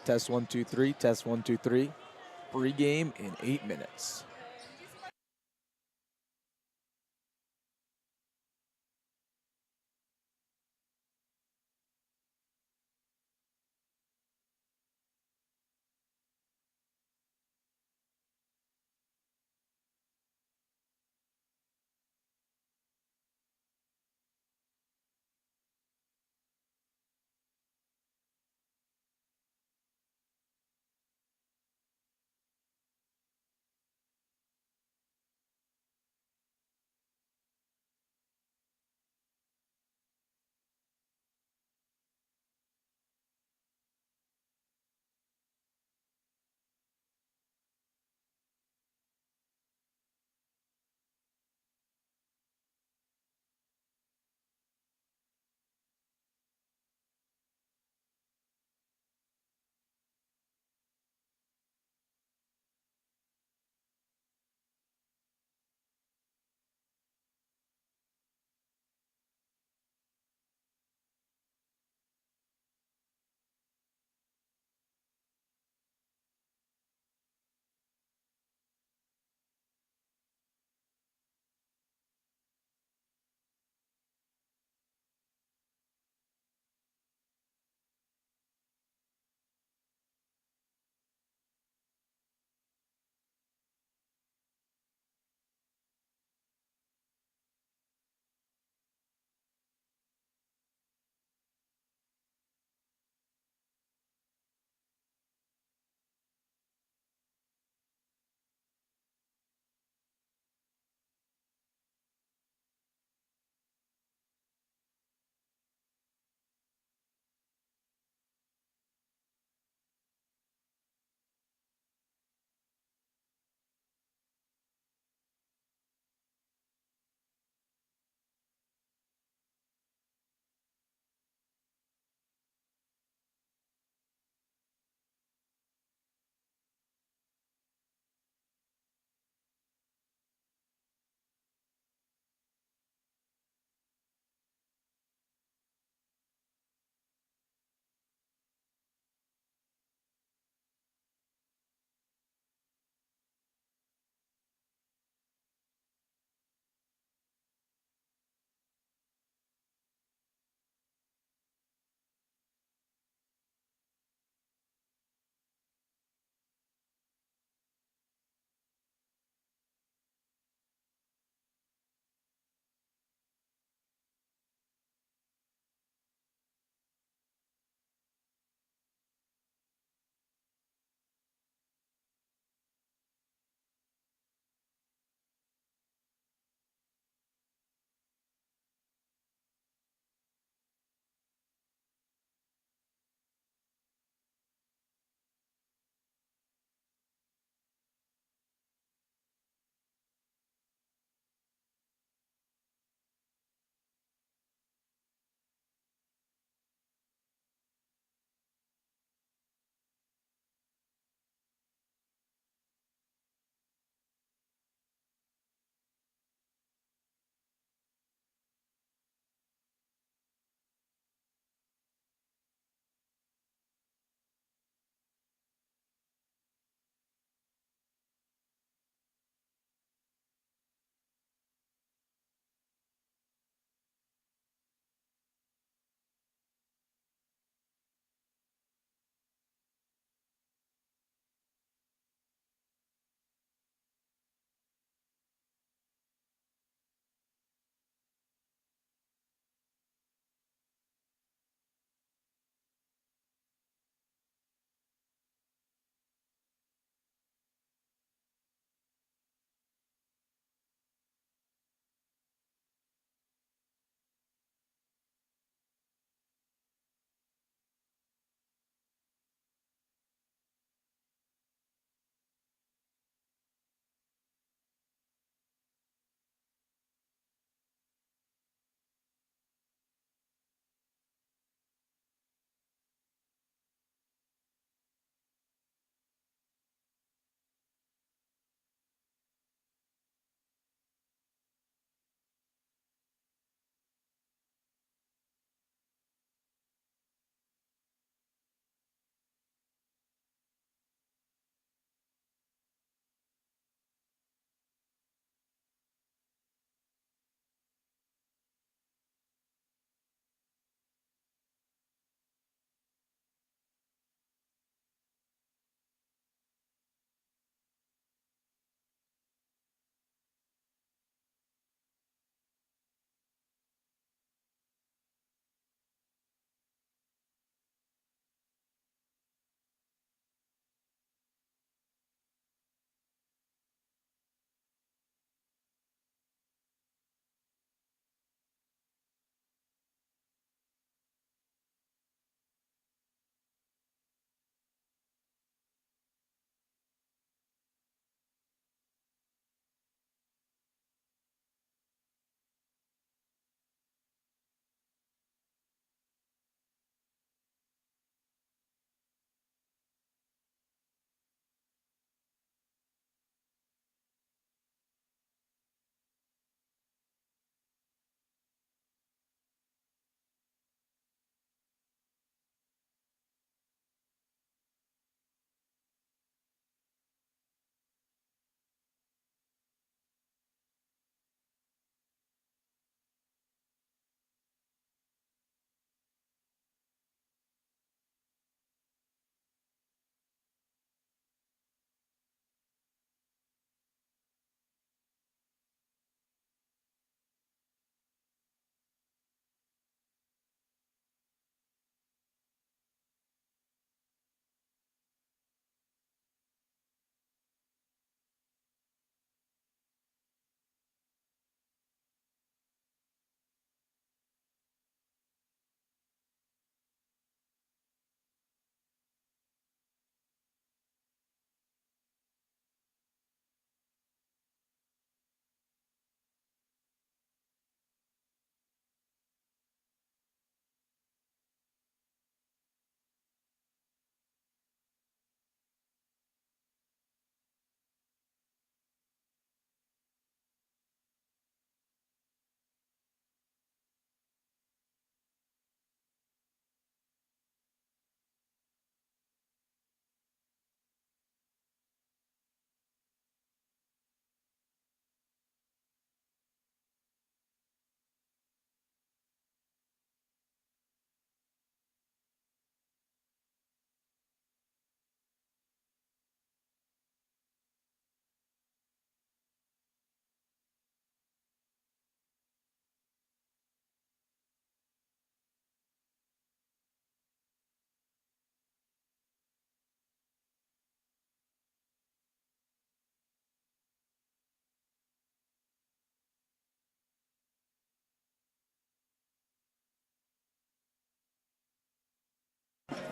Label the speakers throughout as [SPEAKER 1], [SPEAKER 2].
[SPEAKER 1] Test 1, 2, 3. Test 1, 2, 3. Pregame in 8 minutes.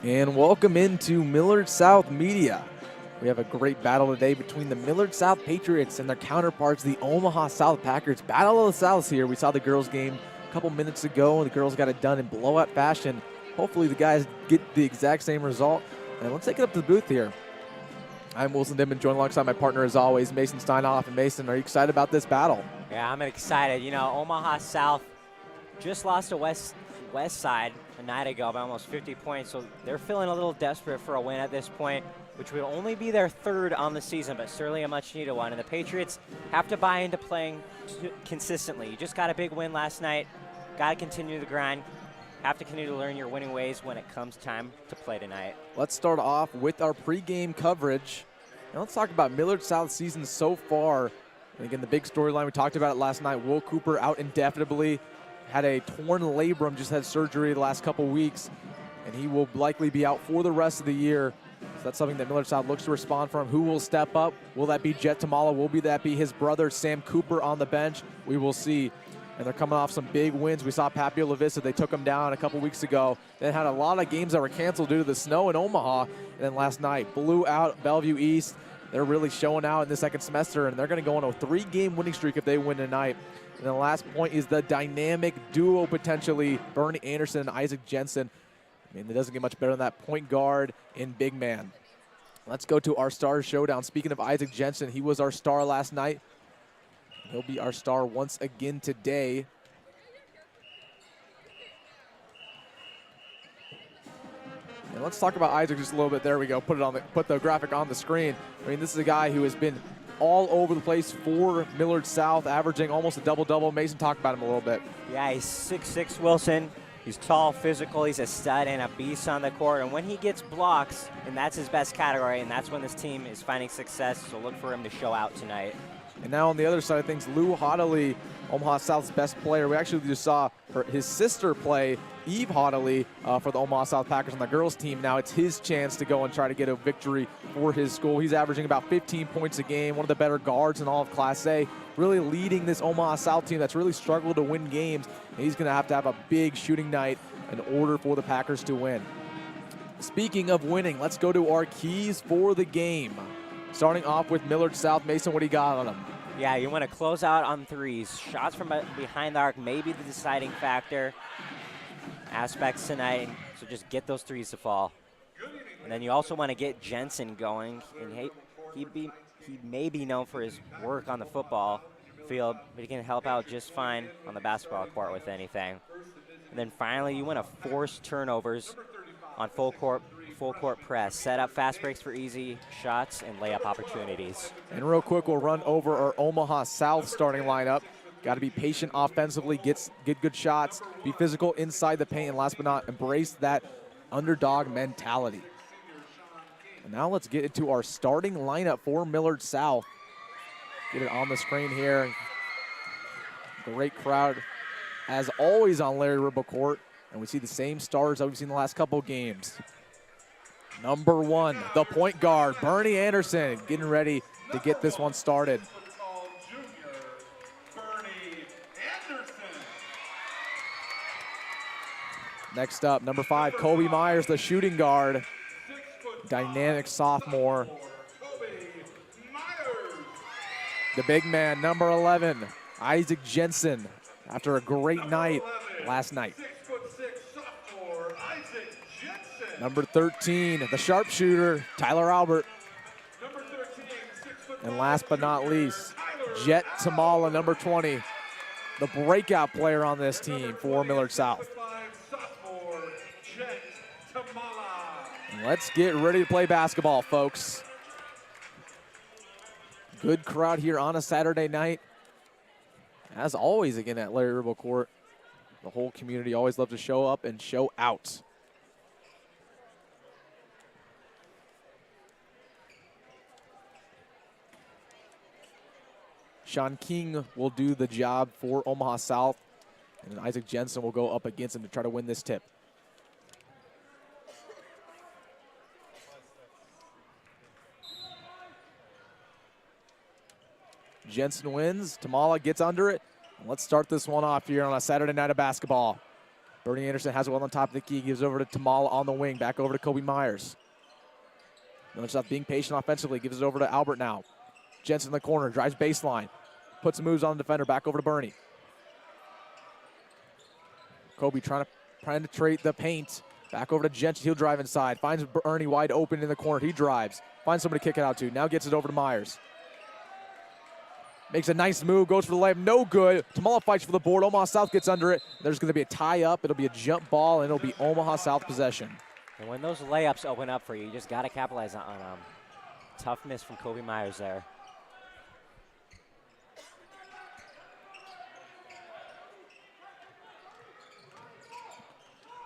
[SPEAKER 1] And welcome into Millard South Media. We have a great battle today between the Millard South Patriots and their counterparts, the Omaha South Packers. Battle of the Souths here. We saw the girls' game a couple minutes ago, and the girls got it done in blowout fashion. Hopefully the guys get the exact same result. And let's take it up to the booth here. I'm Wilson Dittman, joined alongside my partner as always, Mason Steinhoff. And Mason, are you excited about this battle?
[SPEAKER 2] Yeah, I'm excited. You know, Omaha South just lost to West Side a night ago by almost 50 points, so they're feeling a little desperate for a win at this point, which will only be their third on the season, but certainly a much-needed one. And the Patriots have to buy into playing consistently. You just got a big win last night. Got to continue the grind. Have to continue to learn your winning ways when it comes time to play tonight.
[SPEAKER 1] Let's start off with our pregame coverage. Now let's talk about Millard South's season so far. And again, the big storyline, we talked about it last night. Will Cooper out indefinitely. Had a torn labrum, just had surgery the last couple weeks, and he will likely be out for the rest of the year. So that's something that Millard South looks to respond from. Who will step up? Will that be Jet Tamala? Will that be his brother, Sam Cooper, on the bench? We will see. And they're coming off some big wins. We saw Papillion Vista. They took them down a couple weeks ago. Then had a lot of games that were canceled due to the snow in Omaha. And then last night, blew out Bellevue East. They're really showing out in the second semester, and they're going to go on a 3-game winning streak if they win tonight. And the last point is the dynamic duo, potentially, Bernie Anderson and Isaac Jensen. I mean, it doesn't get much better than that point guard and big man. Let's go to our star showdown. Speaking of Isaac Jensen, he was our star last night. He'll be our star once again today. And let's talk about Isaac just a little bit. There we go. Put the graphic on the screen. I mean, this is a guy who has been all over the place for Millard South, averaging almost a double-double. Mason, talk about him a little bit.
[SPEAKER 2] Yeah, he's 6'6", Wilson. He's tall, physical. He's a stud and a beast on the court. And when he gets blocks, and that's his best category, and that's when this team is finding success. So look for him to show out tonight.
[SPEAKER 1] And now on the other side of things, Lou Hoddley, Omaha South's best player. We actually just saw his sister play, Eve Hoddley, for the Omaha South Packers on the girls team. Now it's his chance to go and try to get a victory for his school. He's averaging about 15 points a game, one of the better guards in all of Class A, really leading this Omaha South team that's really struggled to win games. And he's going to have a big shooting night in order for the Packers to win. Speaking of winning, let's go to our keys for the game. Starting off with Millard South. Mason, what do you got on them?
[SPEAKER 2] Yeah, you want to close out on threes. Shots from behind the arc may be the deciding factor aspects tonight, so just get those threes to fall. And then you also want to get Jensen going. And he may be known for his work on the football field, but he can help out just fine on the basketball court with anything. And then finally, you want to force turnovers on full court press. Set up fast breaks for easy shots and layup opportunities. And
[SPEAKER 1] real quick, we'll run over our Omaha South starting lineup. Got to be patient offensively, get good shots, be physical inside the paint, and last but not, embrace that underdog mentality. And now let's get into our starting lineup for Millard South. Get it on the screen here. Great crowd, as always, on Larry Ribble Court. And we see the same stars that we've seen the last couple games. Number 1, the point guard, Bernie Anderson, getting ready to get this one started. Next up, number 5, Kobe Myers, the shooting guard, dynamic sophomore. The big man, number 11, Isaac Jensen, after a great night last night. Number 13, the sharpshooter, Tyler Albert. And last but not least, Jet Tamala, number 20, the breakout player on this team for Millard South. And let's get ready to play basketball, folks. Good crowd here on a Saturday night. As always, again, at Larry Ribble Court, the whole community always loves to show up and show out. Sean King will do the job for Omaha South, and then Isaac Jensen will go up against him to try to win this tip. Jensen wins. Tamala gets under it. And let's start this one off here on a Saturday night of basketball. Bernie Anderson has it well on top of the key, gives over to Tamala on the wing, back over to Kobe Myers. Millard South being patient offensively, gives it over to Albert now. Jensen in the corner, drives baseline, puts some moves on the defender, back over to Bernie. Kobe trying to penetrate the paint. Back over to Jensen, he'll drive inside. Finds Bernie wide open in the corner, he drives. Finds somebody to kick it out to, now gets it over to Myers. Makes a nice move, goes for the layup, no good. Tamala fights for the board, Omaha South gets under it. There's gonna be a tie up, it'll be a jump ball, and it'll be Omaha South possession.
[SPEAKER 2] And when those layups open up for you, you just gotta capitalize on them. Tough miss from Kobe Myers there.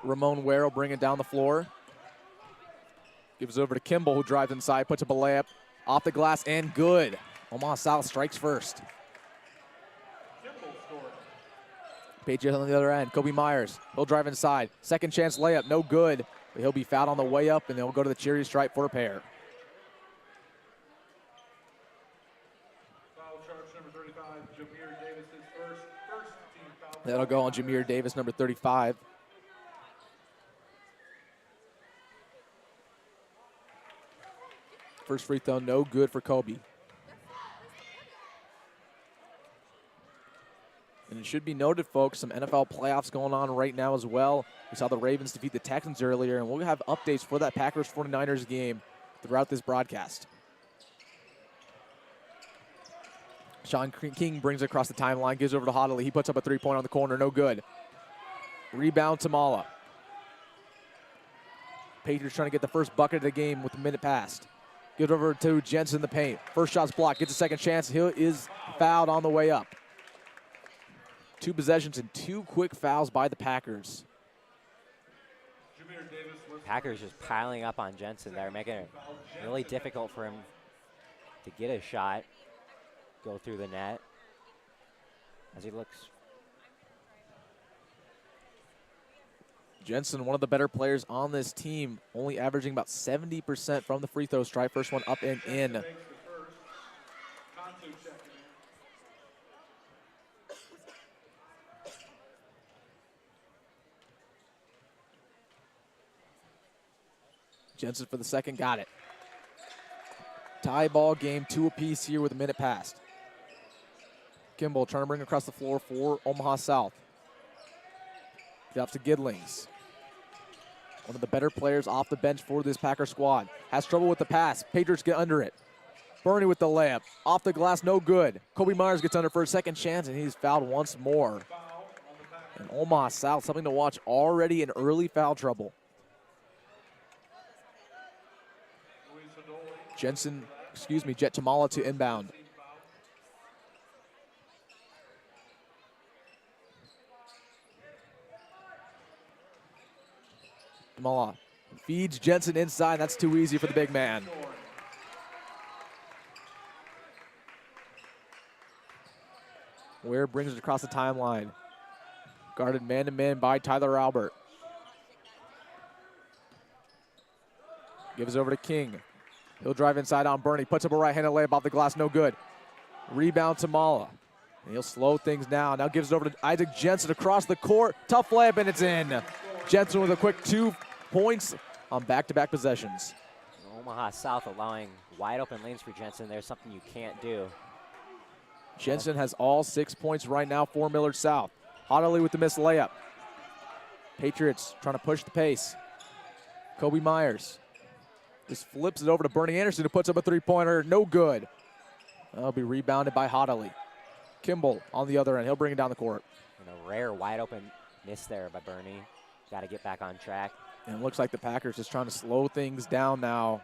[SPEAKER 1] Ramon Ware will bring it down the floor. Gives it over to Kimball, who drives inside, puts up a layup. Off the glass and good. Omaha South strikes first. Patriots on the other end. Kobe Myers, he'll drive inside. Second chance layup, no good. But he'll be fouled on the way up, and they'll go to the charity stripe for a pair.
[SPEAKER 3] Foul charge number 35, Jameer Davis is first team foul.
[SPEAKER 1] That'll go on Jameer Davis, number 35. First free throw, no good for Kobe. And it should be noted, folks, some NFL playoffs going on right now as well. We saw the Ravens defeat the Texans earlier, and we'll have updates for that Packers-49ers game throughout this broadcast. Sean King brings it across the timeline, gives over to Hoddley. He puts up a three-pointer on the corner, no good. Rebound, Tamala. Patriots trying to get the first bucket of the game with a minute passed. Gives over to Jensen in the paint. First shot's blocked, gets a second chance. He is fouled on the way up. 2 possessions and 2 quick fouls by the Packers.
[SPEAKER 2] Packers just piling up on Jensen there, making it really difficult for him to get a shot, go through the net as he looks.
[SPEAKER 1] Jensen, one of the better players on this team, only averaging about 70% from the free throw stripe. First one up and in. Jensen for the second, got it. Tie ball game, 2 apiece here with a minute passed. Kimball trying to bring across the floor for Omaha South. Drops to Gidlings. One of the better players off the bench for this Packer squad. Has trouble with the pass. Patriots get under it. Bernie with the layup. Off the glass, no good. Kobe Myers gets under for a second chance, and he's fouled once more. And Omaha South, something to watch, already in early foul trouble. Jet Tamala to inbound. Tamala feeds Jensen inside. That's too easy for the big man. Ware brings it across the timeline. Guarded man-to-man by Tyler Albert. Gives it over to King. He'll drive inside on Bernie. Puts up a right-handed layup off the glass. No good. Rebound Tamala. And he'll slow things down. Now gives it over to Isaac Jensen across the court. Tough layup, and it's in. Jensen with a quick 2 points on back-to-back possessions.
[SPEAKER 2] Omaha South allowing wide open lanes for Jensen. There's something you can't do.
[SPEAKER 1] Jensen has all 6 points right now for Millard South. Hoddley with the missed layup. Patriots trying to push the pace. Kobe Myers just flips it over to Bernie Anderson, who puts up a three-pointer. No good. That'll be rebounded by Hoddley. Kimball on the other end. He'll bring it down the court.
[SPEAKER 2] And a rare wide open miss there by Bernie. Got to get back on track.
[SPEAKER 1] And it looks like the Packers just trying to slow things down now.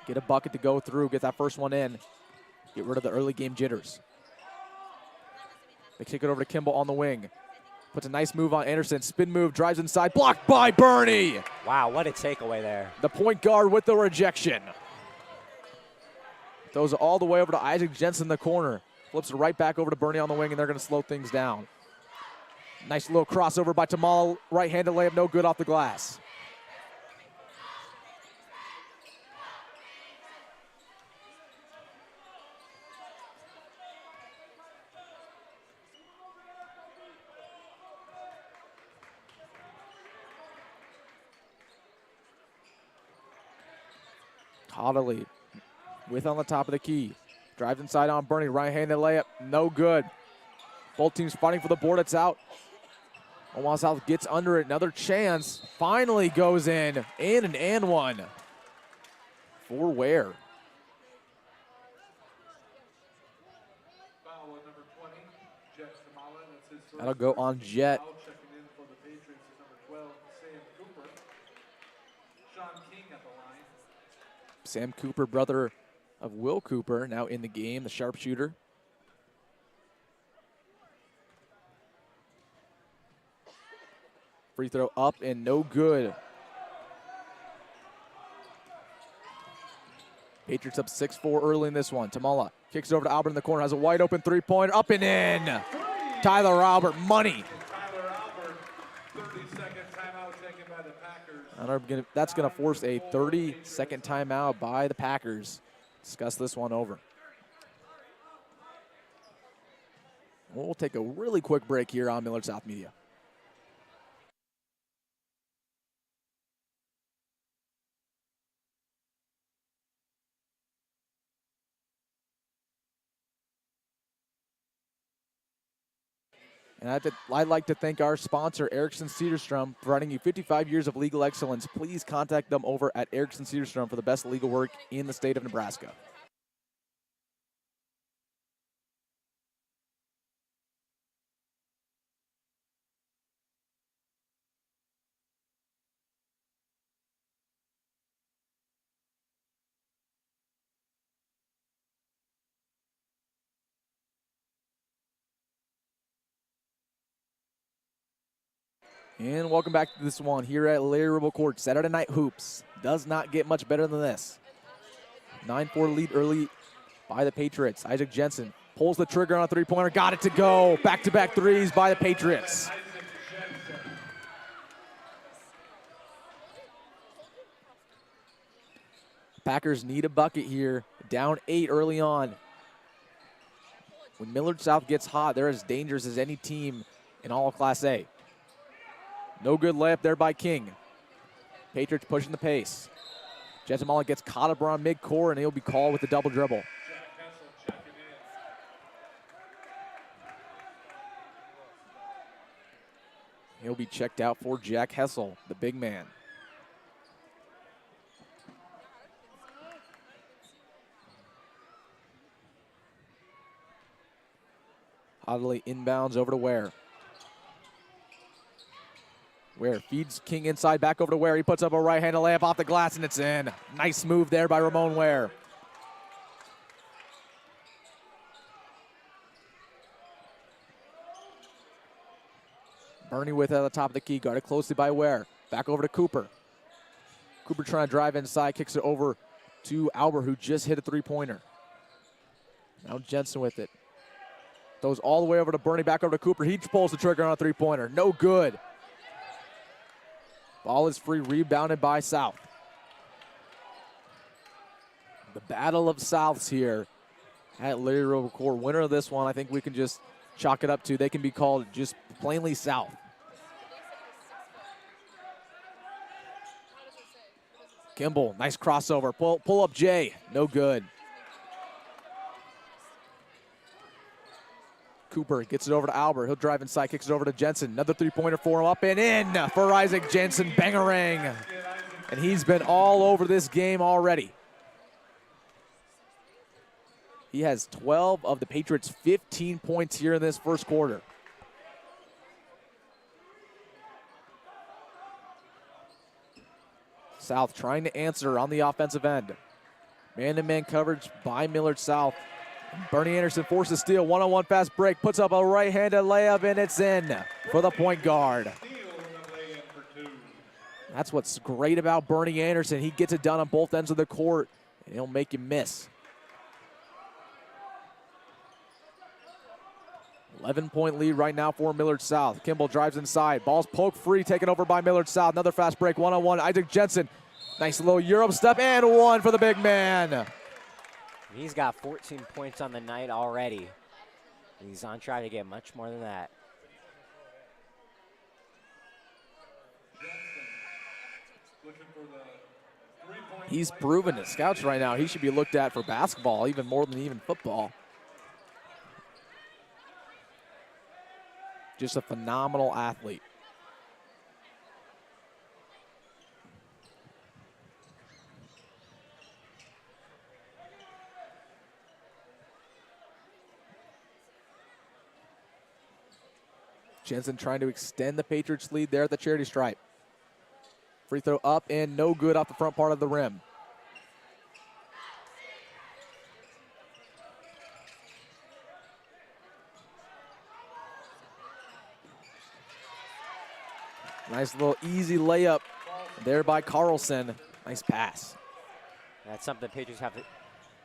[SPEAKER 1] Get a bucket to go through, get that first one in. Get rid of the early game jitters. They kick it over to Kimball on the wing. Puts a nice move on Anderson. Spin move, drives inside, blocked by Bernie.
[SPEAKER 2] Wow, what a takeaway there.
[SPEAKER 1] The point guard with the rejection. Throws it all the way over to Isaac Jensen in the corner. Flips it right back over to Bernie on the wing, and they're going to slow things down. Nice little crossover by Tamala. Right-handed layup, no good off the glass. Connolly with on the top of the key. Drives inside on Bernie. Right-handed layup. No good. Both teams fighting for the board. It's out. Omaha South gets under it. Another chance. Finally goes in. And one. For Ware.
[SPEAKER 3] Foul on number 20, Jet Kamala. That's his first.
[SPEAKER 1] That'll go on Jet.
[SPEAKER 3] Foul. Checking in for the Patriots is number 12, Sam Cooper. Sean King at the line.
[SPEAKER 1] Sam Cooper, brother of Will Cooper, now in the game, the sharpshooter. Free throw up and no good. Patriots up 6-4 early in this one. Tamala kicks it over to Albert in the corner, has a wide open three-pointer, up and in. Tyler Albert, money.
[SPEAKER 3] Tyler Albert, 30-second timeout taken by the Packers.
[SPEAKER 1] And that's going to force a 30-second timeout by the Packers. Discuss this one over. We'll take a really quick break here on Millard South Media. And I'd like to thank our sponsor, Erickson Cedarstrom, providing you 55 years of legal excellence. Please contact them over at Erickson Cedarstrom for the best legal work in the state of Nebraska. And welcome back to this one here at Larry Ribble Court. Saturday Night Hoops. Does not get much better than this. 9-4 lead early by the Patriots. Isaac Jensen pulls the trigger on a three-pointer. Got it to go. Back-to-back threes by the Patriots. Packers need a bucket here. Down 8 early on. When Millard South gets hot, they're as dangerous as any team in all of Class A. No good layup there by King. Patriots pushing the pace. Jensen Mullen gets caught up around mid-court, and he'll be called with the double dribble. He'll be checked out for Jack Hessel, the big man. Oddly inbounds over to Ware. Ware feeds King inside, back over to Ware. He puts up a right-handed layup off the glass, and it's in. Nice move there by Ramon Ware. Bernie with it at the top of the key, guarded closely by Ware. Back over to Cooper. Cooper trying to drive inside, kicks it over to Albert, who just hit a three-pointer. Now Jensen with it. Throws all the way over to Bernie, back over to Cooper. He pulls the trigger on a three-pointer. No good. Ball is free, rebounded by South. The battle of Souths here at Larry Ribble Court. Winner of this one, I think we can just chalk it up to, they can be called just plainly South. Kimball, nice crossover. Pull up Jay, no good. Cooper gets it over to Albert. He'll drive inside, kicks it over to Jensen. Another three-pointer for him, up and in for Isaac Jensen. Bangarang. And he's been all over this game already. He has 12 of the Patriots' 15 points here in this first quarter. South trying to answer on the offensive end. Man-to-man coverage by Millard South. Bernie Anderson forces a steal, one-on-one fast break, puts up a right-handed layup, and it's in for the point guard. That's what's great about Bernie Anderson. He gets it done on both ends of the court, and he'll make you miss. 11-point lead right now for Millard South. Kimball drives inside. Ball's poked free, taken over by Millard South. Another fast break, one-on-one. Isaac Jensen, nice little Europe step, and one for the big man.
[SPEAKER 2] He's got 14 points on the night already. He's on track to get much more than that.
[SPEAKER 3] Jensen looking for the three-point
[SPEAKER 1] He's proven to scouts right now he should be looked at for basketball even more than even football. Just a phenomenal athlete. Jensen trying to extend the Patriots lead there at the charity stripe. Free throw up and no good off the front part of the rim. Nice little easy layup there by Carlson. Nice pass.
[SPEAKER 2] That's something the Patriots have to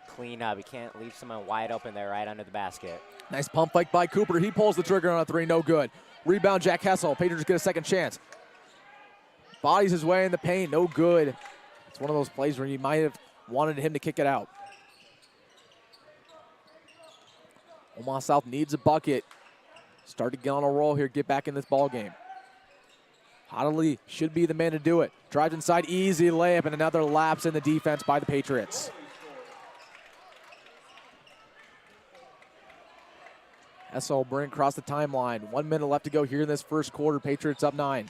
[SPEAKER 2] clean up. You can't leave someone wide open there right under the basket.
[SPEAKER 1] Nice pump fake by Cooper. He pulls the trigger on a three, no good. Rebound, Jack Hessel. Patriots get a second chance. Bodies his way in the paint, no good. It's one of those plays where you might have wanted him to kick it out. Omaha South needs a bucket. Start to get on a roll here, get back in this ball game. Hoddley should be the man to do it. Drives inside, easy layup, and another lapse in the defense by the Patriots. Hessel bring across the timeline. 1 minute left to go here in this first quarter. Patriots up 9.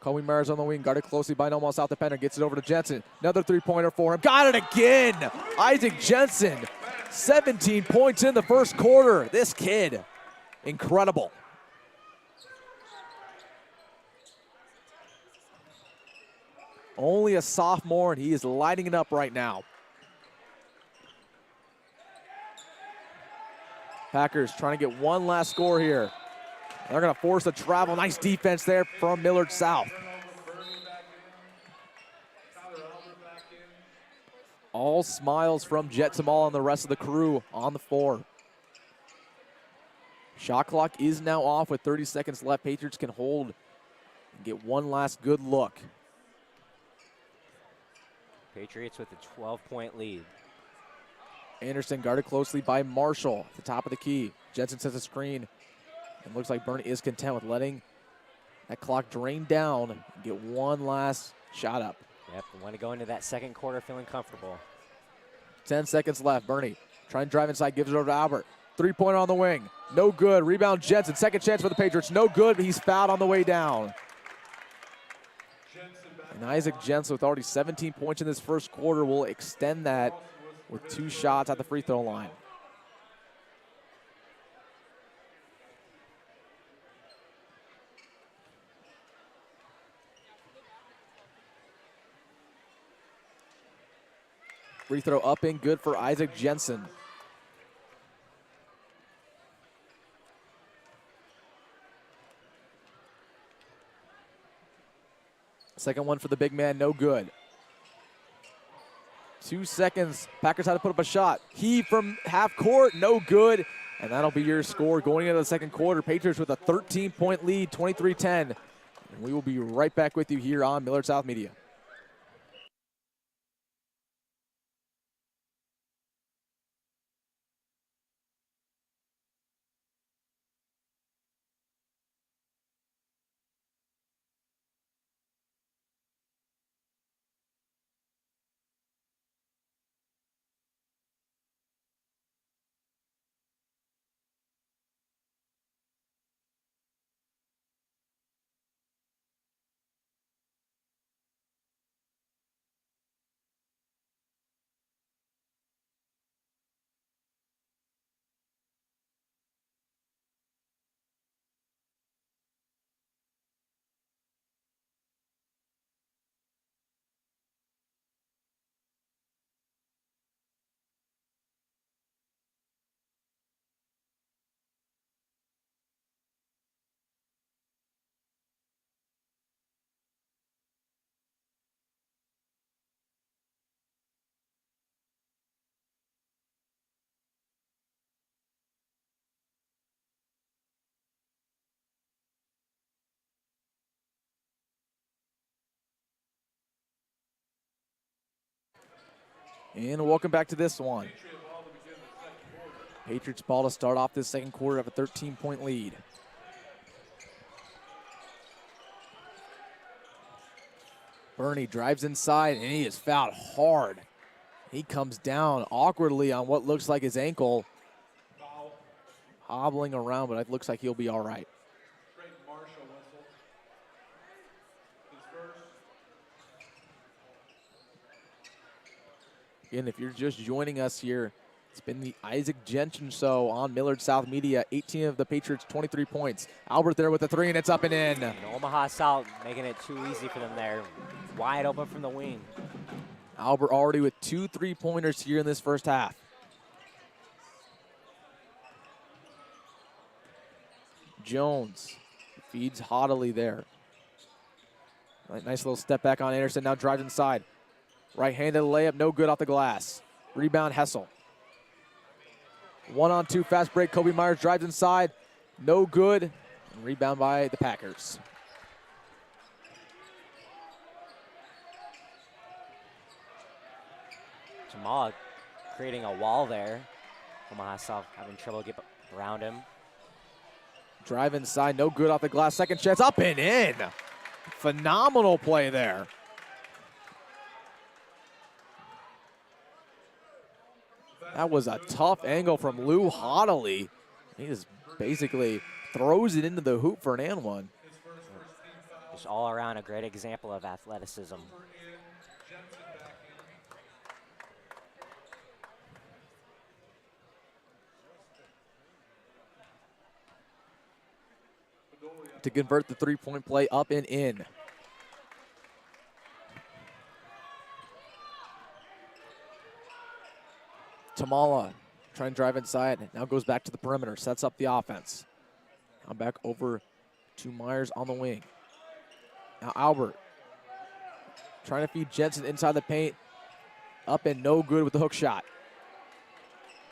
[SPEAKER 1] Kobe Myers on the wing, guarded closely by Omaha South defender. Gets it over to Jensen. Another three-pointer for him. Got it again! Isaac Jensen, 17 points in the first quarter. This kid, incredible. Only a sophomore, and he is lighting it up right now. Packers trying to get one last score here. They're going to force a travel. Nice defense there from Millard South. All smiles from Jet Tamal and the rest of the crew on the floor. Shot clock is now off with 30 seconds left. Patriots can hold and get one last good look.
[SPEAKER 2] Patriots with a 12-point lead.
[SPEAKER 1] Anderson guarded closely by Marshall at the top of the key. Jensen sets a screen. It looks like Bernie is content with letting that clock drain down and get one last shot up.
[SPEAKER 2] Yep, we want to go into that second quarter feeling comfortable.
[SPEAKER 1] 10 seconds left. Bernie trying to drive inside, gives it over to Albert. Three-pointer on the wing. No good. Rebound Jensen. Second chance for the Patriots. No good, but he's fouled on the way down. And Isaac Jensen, with already 17 points in this first quarter, will extend that with 2 shots at the free throw line. Free throw up and good for Isaac Jensen. Second one for the big man, no good. 2 seconds, Packers had to put up a shot. Heave from half court, no good. And that'll be your score going into the second quarter. Patriots with a 13-point lead, 23-10. And we will be right back with you here on Millard South Media. And welcome back to this one. Patriots ball to start off this second quarter of a 13-point lead. Bernie drives inside, and he is fouled hard. He comes down awkwardly on what looks like his ankle. Hobbling around, but it looks like he'll be all right. Again, if you're just joining us here, it's been the Isaac Jensen show on Millard South Media. 18 of the Patriots, 23 points. Albert there with the three, and it's up and in.
[SPEAKER 2] And Omaha South making it too easy for them there. Wide open from the wing.
[SPEAKER 1] Albert already with 2 3-pointers here in this first half. Jones feeds Hoddley there. Nice little step back on Anderson, now drives inside. Right-handed layup, no good off the glass. Rebound, Hessel. 1-on-2 fast break, Kobe Myers drives inside, no good. And rebound by the Packers.
[SPEAKER 2] Jamal creating a wall there. Omaha South having trouble get around him.
[SPEAKER 1] Drive inside, no good off the glass. Second chance, up and in. Phenomenal play there. That was a tough angle from Lou Hoddley. He just basically throws it into the hoop for an and one.
[SPEAKER 2] Just all around a great example of athleticism.
[SPEAKER 1] To convert the three-point play, up and in. Tamala trying to drive inside, now goes back to the perimeter, sets up the offense. Now back over to Myers on the wing. Now Albert trying to feed Jensen inside the paint. Up and no good with the hook shot.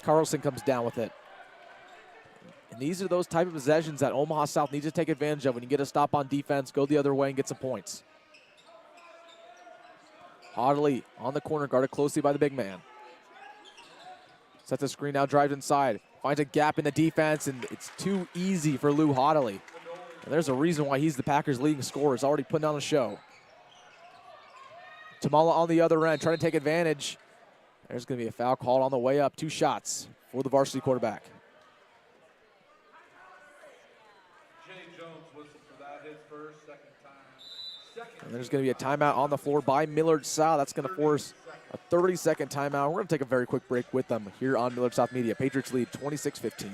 [SPEAKER 1] Carlson comes down with it. And these are those type of possessions that Omaha South needs to take advantage of when you get a stop on defense, go the other way and get some points. Hoddley on the corner, guarded closely by the big man. Sets the screen, now drives inside. Finds a gap in the defense, and it's too easy for Lou Hoddley. And there's a reason why he's the Packers' leading scorer. He's already putting on a show. Tamala on the other end, trying to take advantage. There's going to be a foul called on the way up. 2 shots for the varsity quarterback. And there's going to be a timeout on the floor by Millard South. That's going to force a 30-second timeout. We're going to take a very quick break with them here on Millard South Media. Patriots lead 26-15.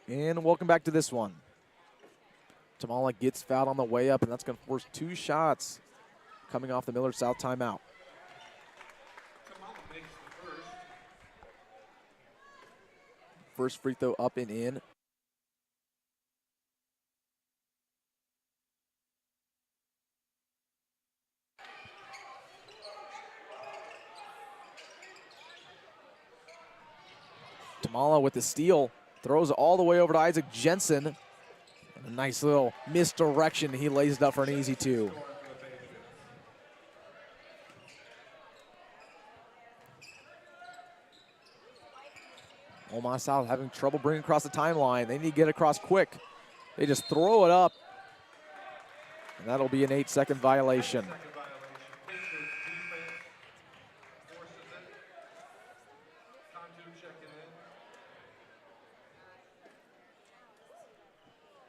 [SPEAKER 1] And welcome back to this one. Tamala gets fouled on the way up, and that's going to force 2 shots coming off the Millard South timeout. First free throw up and in. Tamala with the steal. Throws all the way over to Isaac Jensen. And a nice little misdirection. He lays it up for an easy 2. Omaha South having trouble bringing across the timeline. They need to get across quick. They just throw it up. And that'll be an 8-second violation.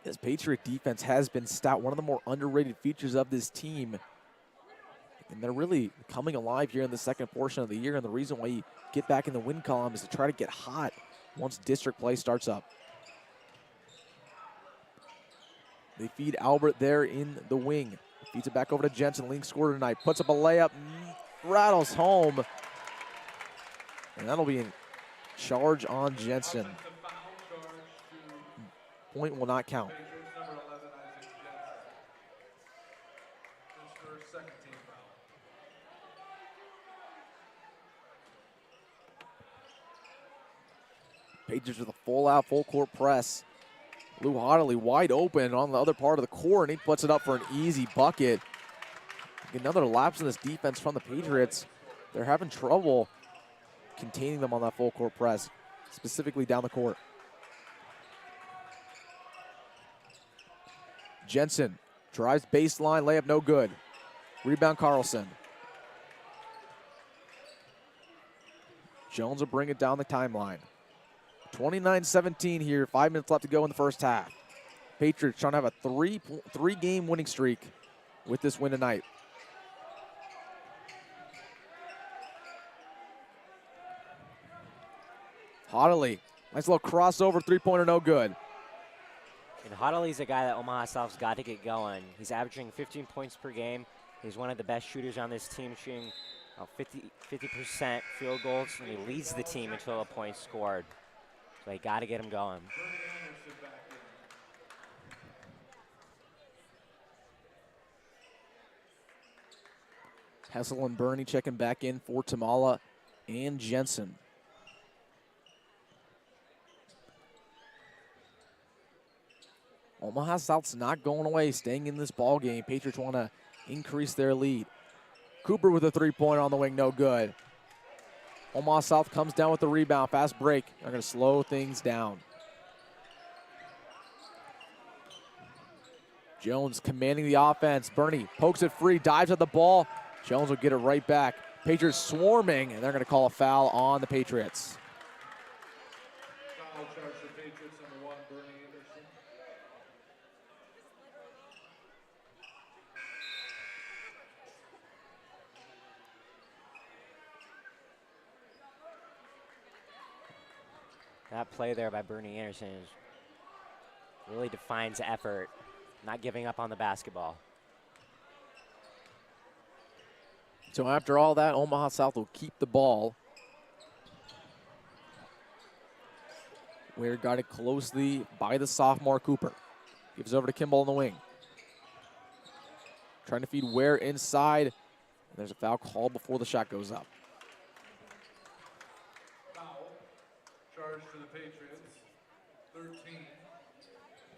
[SPEAKER 1] This Patriot defense has been stout, one of the more underrated features of this team. And they're really coming alive here in the second portion of the year, and the reason why you get back in the win column is to try to get hot once district play starts up. They feed Albert there in the wing. Feeds it back over to Jensen. Leading scorer tonight. Puts up a layup. Rattles home. And that'll be in charge on Jensen.
[SPEAKER 3] Offensive foul charge to
[SPEAKER 1] Point will not count.
[SPEAKER 3] Patriots, number 11, Isaac Jensen. His first second team foul.
[SPEAKER 1] Patriots with a full-out, full-court press. Lou Hoddley wide open on the other part of the court, and he puts it up for an easy bucket. Another lapse in this defense from the Patriots. They're having trouble containing them on that full-court press, specifically down the court. Jensen drives baseline, layup no good. Rebound Carlson. Jones will bring it down the timeline. 29-17 here, 5 minutes left to go in the first half. Patriots trying to have a three-game winning streak with this win tonight. Hoddley, nice little crossover, three-pointer, no good.
[SPEAKER 2] And Hoddley's a guy that Omaha South's got to get going. He's averaging 15 points per game. He's one of the best shooters on this team, shooting 50% field goals, and he leads the team in total points scored. So you got to get him going.
[SPEAKER 1] Hessel and Burney checking back in for Tamala and Jensen. Omaha South's not going away, staying in this ball game. Patriots want to increase their lead. Cooper with a three-pointer on the wing, no good. Omaha South comes down with the rebound, fast break. They're going to slow things down. Jones commanding the offense. Burney pokes it free, dives at the ball. Jones will get it right back. Patriots swarming, and they're going to call a foul on the Patriots.
[SPEAKER 3] Foul charge to Patriots, number 1, Bernie Anderson.
[SPEAKER 2] That play there by Bernie Anderson really defines effort, not giving up on the basketball.
[SPEAKER 1] So after all that, Omaha South will keep the ball. We're guarded closely by the sophomore Cooper. Gives over to Kimball in the wing. Trying to feed Ware inside. There's a foul called before the shot goes up.
[SPEAKER 3] Foul charge to the Patriots, 13.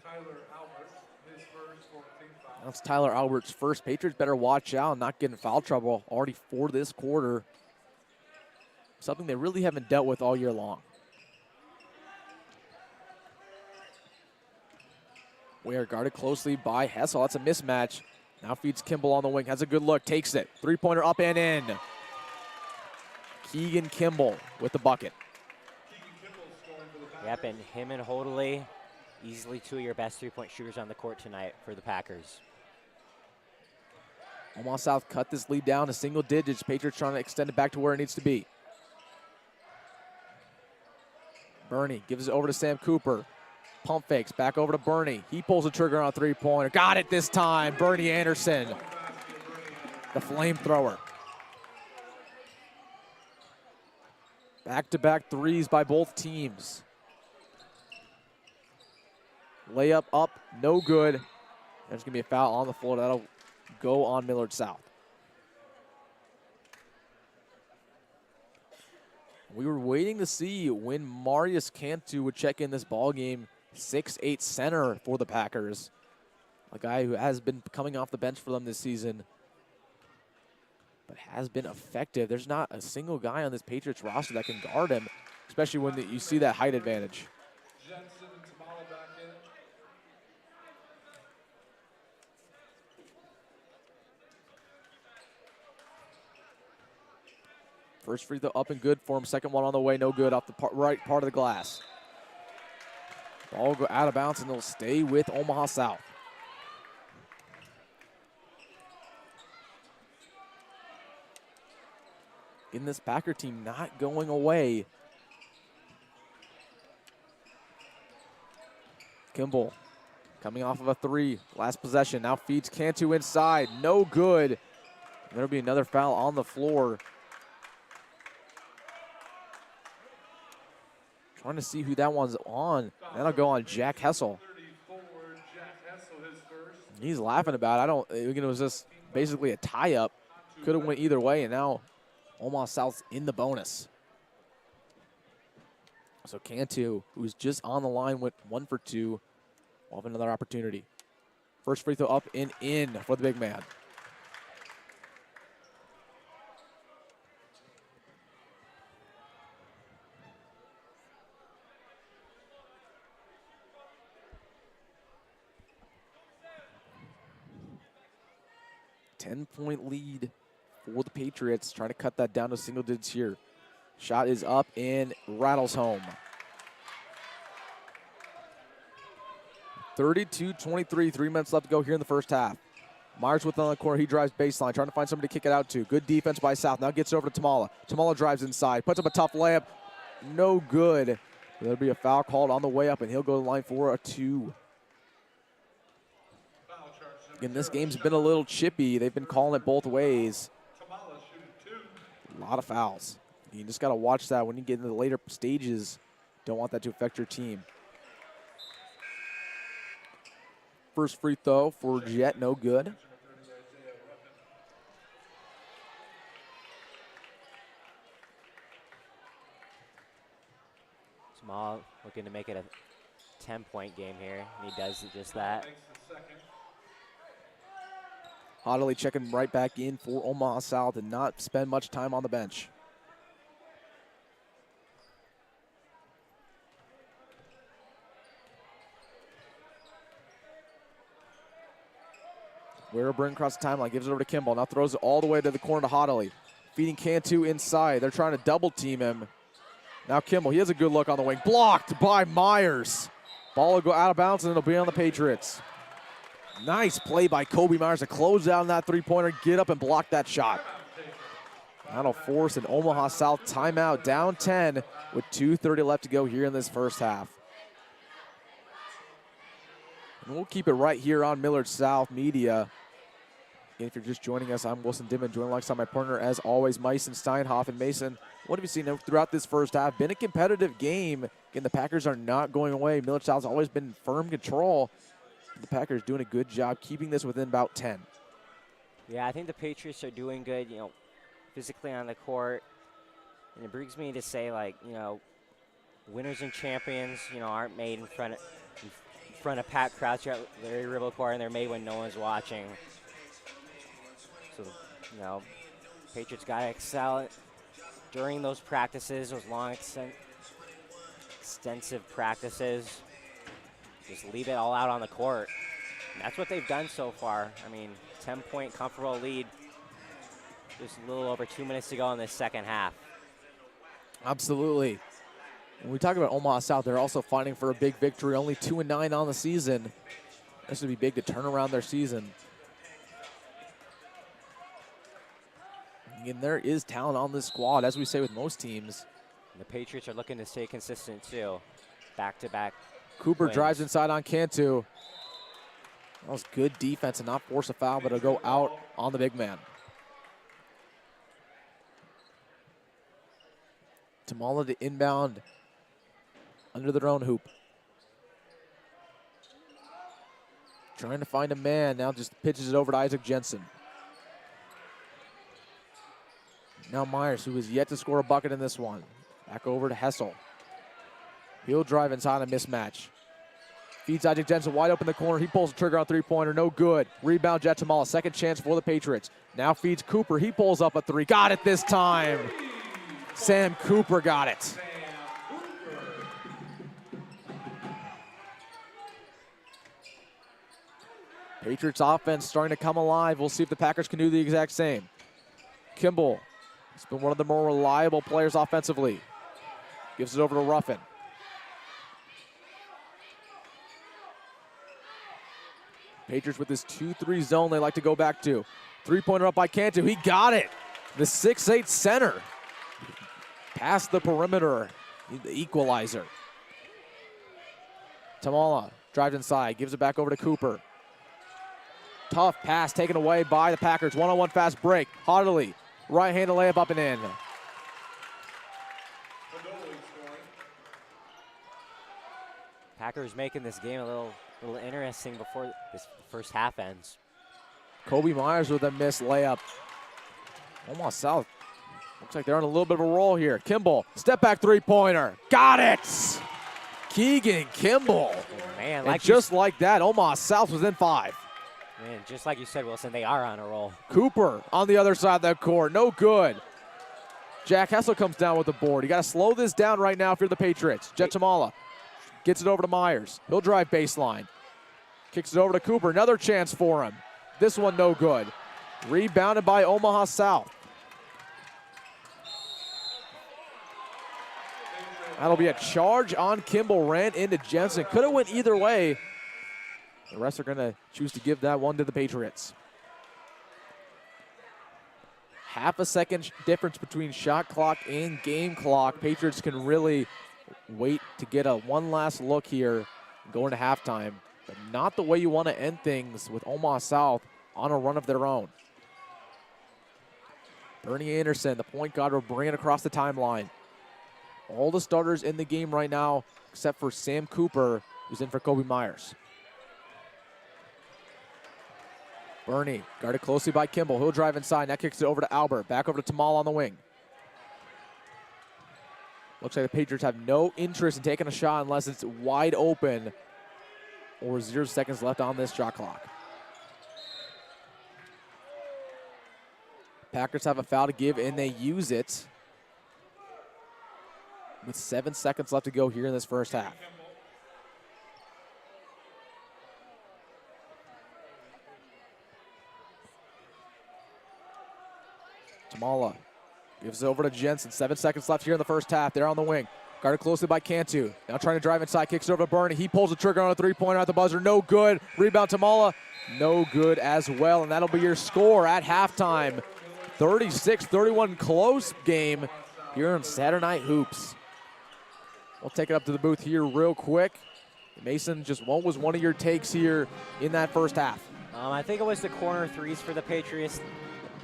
[SPEAKER 3] Tyler Albert, his first 14th foul.
[SPEAKER 1] That's Tyler Albert's first. Patriots better watch out and not get in foul trouble already for this quarter. Something they really haven't dealt with all year long. We are guarded closely by Hessel. That's a mismatch. Now feeds Kimball on the wing. Has a good look. Takes it. Three-pointer up and in. Keegan Kimball with the bucket.
[SPEAKER 2] Yep, and him and Hoddley, easily two of your best three-point shooters on the court tonight for the Packers.
[SPEAKER 1] Omaha South cut this lead down to single digits. Patriots trying to extend it back to where it needs to be. Burney gives it over to Sam Cooper. Pump fakes, back over to Burney. He pulls the trigger on a three-pointer. Got it this time, Bernie Anderson, the flamethrower. Back-to-back threes by both teams. Layup up, no good. There's gonna be a foul on the floor. That'll go on Millard South. We were waiting to see when Marius Cantu would check in this ball game. 6'8" center for the Packers. A guy who has been coming off the bench for them this season, but has been effective. There's not a single guy on this Patriots roster that can guard him, especially when you see that height advantage.
[SPEAKER 3] Jensen and Tamala back in.
[SPEAKER 1] First free throw up and good for him. Second one on the way, no good off the right part of the glass. Ball will go out of bounds and they'll stay with Omaha South. In this Packer team not going away. Kimball coming off of a 3. Last possession. Now feeds Cantu inside. No good. There'll be another foul on the floor. Trying to see who that one's on. That'll go on Jack Hessel.
[SPEAKER 3] 34, Jack Hessel, his first.
[SPEAKER 1] He's laughing about it. It was just basically a tie-up. Could have went either way, and now Omaha South's in the bonus. So Cantu, who's just on the line, went 1 for 2. We'll have another opportunity. First free throw up and in for the big man. Ten-point lead for the Patriots, trying to cut that down to single digits here. Shot is up and rattles home. 32-23, 3 minutes left to go here in the first half. Myers with it on the corner, he drives baseline, trying to find somebody to kick it out to. Good defense by South, now gets over to Tamala. Tamala drives inside, puts up a tough layup, no good. There'll be a foul called on the way up, and he'll go to the line for a 2. Again, this game's been a little chippy. They've been calling it both ways. A lot of fouls. You just got to watch that when you get into the later stages. Don't want that to affect your team. First free throw for Jet, no good.
[SPEAKER 2] Small looking to make it a 10-point game here, and he does just that.
[SPEAKER 1] Hoddley checking right back in for Omaha South and not spend much time on the bench. Wearburn across the timeline, gives it over to Kimball. Now throws it all the way to the corner to Hoddley. Feeding Cantu inside. They're trying to double team him. Now Kimball, he has a good look on the wing. Blocked by Myers. Ball will go out of bounds and it'll be on the Patriots. Nice play by Kobe Myers to close down that three-pointer, get up and block that shot. That'll force an Omaha South timeout, down 10 with 2:30 left to go here in this first half. And we'll keep it right here on Millard South Media. And if you're just joining us, I'm Wilson Dittman, joined alongside my partner, as always, Mason Steinhoff. And Mason, what have you seen throughout this first half? Been a competitive game. Again, the Packers are not going away. Millard South's always been in firm control. The Packers doing a good job keeping this within about 10.
[SPEAKER 2] Yeah, I think the Patriots are doing good, physically on the court. And it brings me to say, winners and champions, aren't made in front of packed crowds here at Larry Ribble Court, and they're made when no one's watching. So, Patriots got to excel during those practices, those long, extensive practices. Just leave it all out on the court. And that's what they've done so far. 10-point comfortable lead. Just a little over 2 minutes to go in this second half.
[SPEAKER 1] Absolutely. When we talk about Omaha South, they're also fighting for a big victory. Only 2-9 on the season. This would be big to turn around their season. And there is talent on this squad, as we say with most teams.
[SPEAKER 2] And the Patriots are looking to stay consistent too. Back-to-back.
[SPEAKER 1] Cooper
[SPEAKER 2] wins.
[SPEAKER 1] drives inside on Cantu. That was good defense and not force a foul, but it'll go out on the big man. Tamala to inbound under their own hoop. Trying to find a man, now just pitches it over to Isaac Jensen. Now Myers, who has yet to score a bucket in this one. Back over to Hessel. He'll drive inside a mismatch. Feeds Isaac Jensen wide open in the corner. He pulls the trigger on three-pointer. No good. Rebound, Jet Tamala. Second chance for the Patriots. Now feeds Cooper. He pulls up a 3. Got it this time. Sam Cooper got it. Patriots offense starting to come alive. We'll see if the Packers can do the exact same. Kimball has been one of the more reliable players offensively. Gives it over to Ruffin. Patriots with this 2-3 zone they like to go back to. Three-pointer up by Cantu. He got it. The 6'8 center. Past the perimeter. The equalizer. Tamala drives inside, gives it back over to Cooper. Tough pass taken away by the Packers. One-on-one fast break. Hoddley, right-handed layup up and in.
[SPEAKER 2] Packers making this game a little interesting before this first half ends.
[SPEAKER 1] Kobe Myers with a missed layup. Omaha South looks like they're on a little bit of a roll here. Kimball, step back three-pointer. Got it! Keegan Kimball.
[SPEAKER 2] Man,
[SPEAKER 1] and just like that, Omaha South was in 5.
[SPEAKER 2] Man, just like you said, Wilson, they are on a roll.
[SPEAKER 1] Cooper on the other side of that court. No good. Jack Hessel comes down with the board. You got to slow this down right now if you're the Patriots. Jet Tamala gets it over to Myers. He'll drive baseline. Kicks it over to Cooper. Another chance for him. This one no good. Rebounded by Omaha South. That'll be a charge on Kimball. Ran into Jensen. Could have went either way. The rest are going to choose to give that one to the Patriots. Half a second difference between shot clock and game clock. Patriots can really wait to get a one last look here going to halftime, but not the way you want to end things with Omaha South on a run of their own. Bernie Anderson, the point guard, will bring it across the timeline. All the starters in the game right now, except for Sam Cooper, who's in for Kobe Myers. Bernie, guarded closely by Kimball. He'll drive inside. Now kicks it over to Albert. Back over to Tamal on the wing. Looks like the Patriots have no interest in taking a shot unless it's wide open or 0 seconds left on this shot clock. Packers have a foul to give, and they use it with 7 seconds left to go here in this first half. Tamala gives it over to Jensen. 7 seconds left here in the first half. They're on the wing. Guarded closely by Cantu. Now trying to drive inside. Kicks it over to Bernie. He pulls the trigger on a three-pointer at the buzzer. No good. Rebound Tamala. No good as well. And that'll be your score at halftime. 36-31 close game here on Saturday Night Hoops. We'll take it up to the booth here real quick. Mason, just what was one of your takes here in that first half?
[SPEAKER 2] I think it was the corner threes for the Patriots.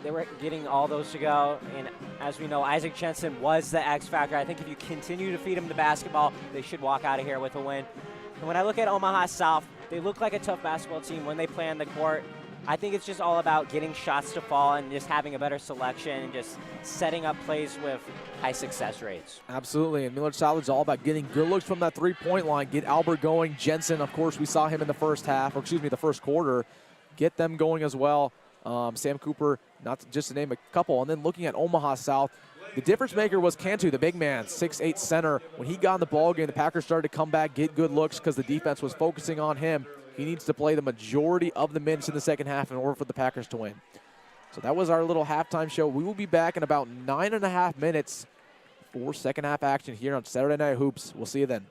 [SPEAKER 2] They were getting all those to go, and as we know, Isaac Jensen was the X factor. I think if you continue to feed him the basketball, they should walk out of here with a win. And when I look at Omaha South, they look like a tough basketball team when they play on the court. I think it's just all about getting shots to fall and just having a better selection and just setting up plays with high success rates.
[SPEAKER 1] Absolutely, and Millard South is all about getting good looks from that three-point line. Get Albert going. Jensen, of course, we saw him in the first half, or excuse me, the first quarter. Get them going as well. Sam Cooper, just to name a couple. And then looking at Omaha South, the difference maker was Cantu, the big man, 6'8" center. When he got in the ball game, the Packers started to come back, get good looks because the defense was focusing on him. He needs to play the majority of the minutes in the second half in order for the Packers to win. So that was our little halftime show. We will be back in about 9.5 minutes for second half action here on Saturday Night Hoops. We'll see you then.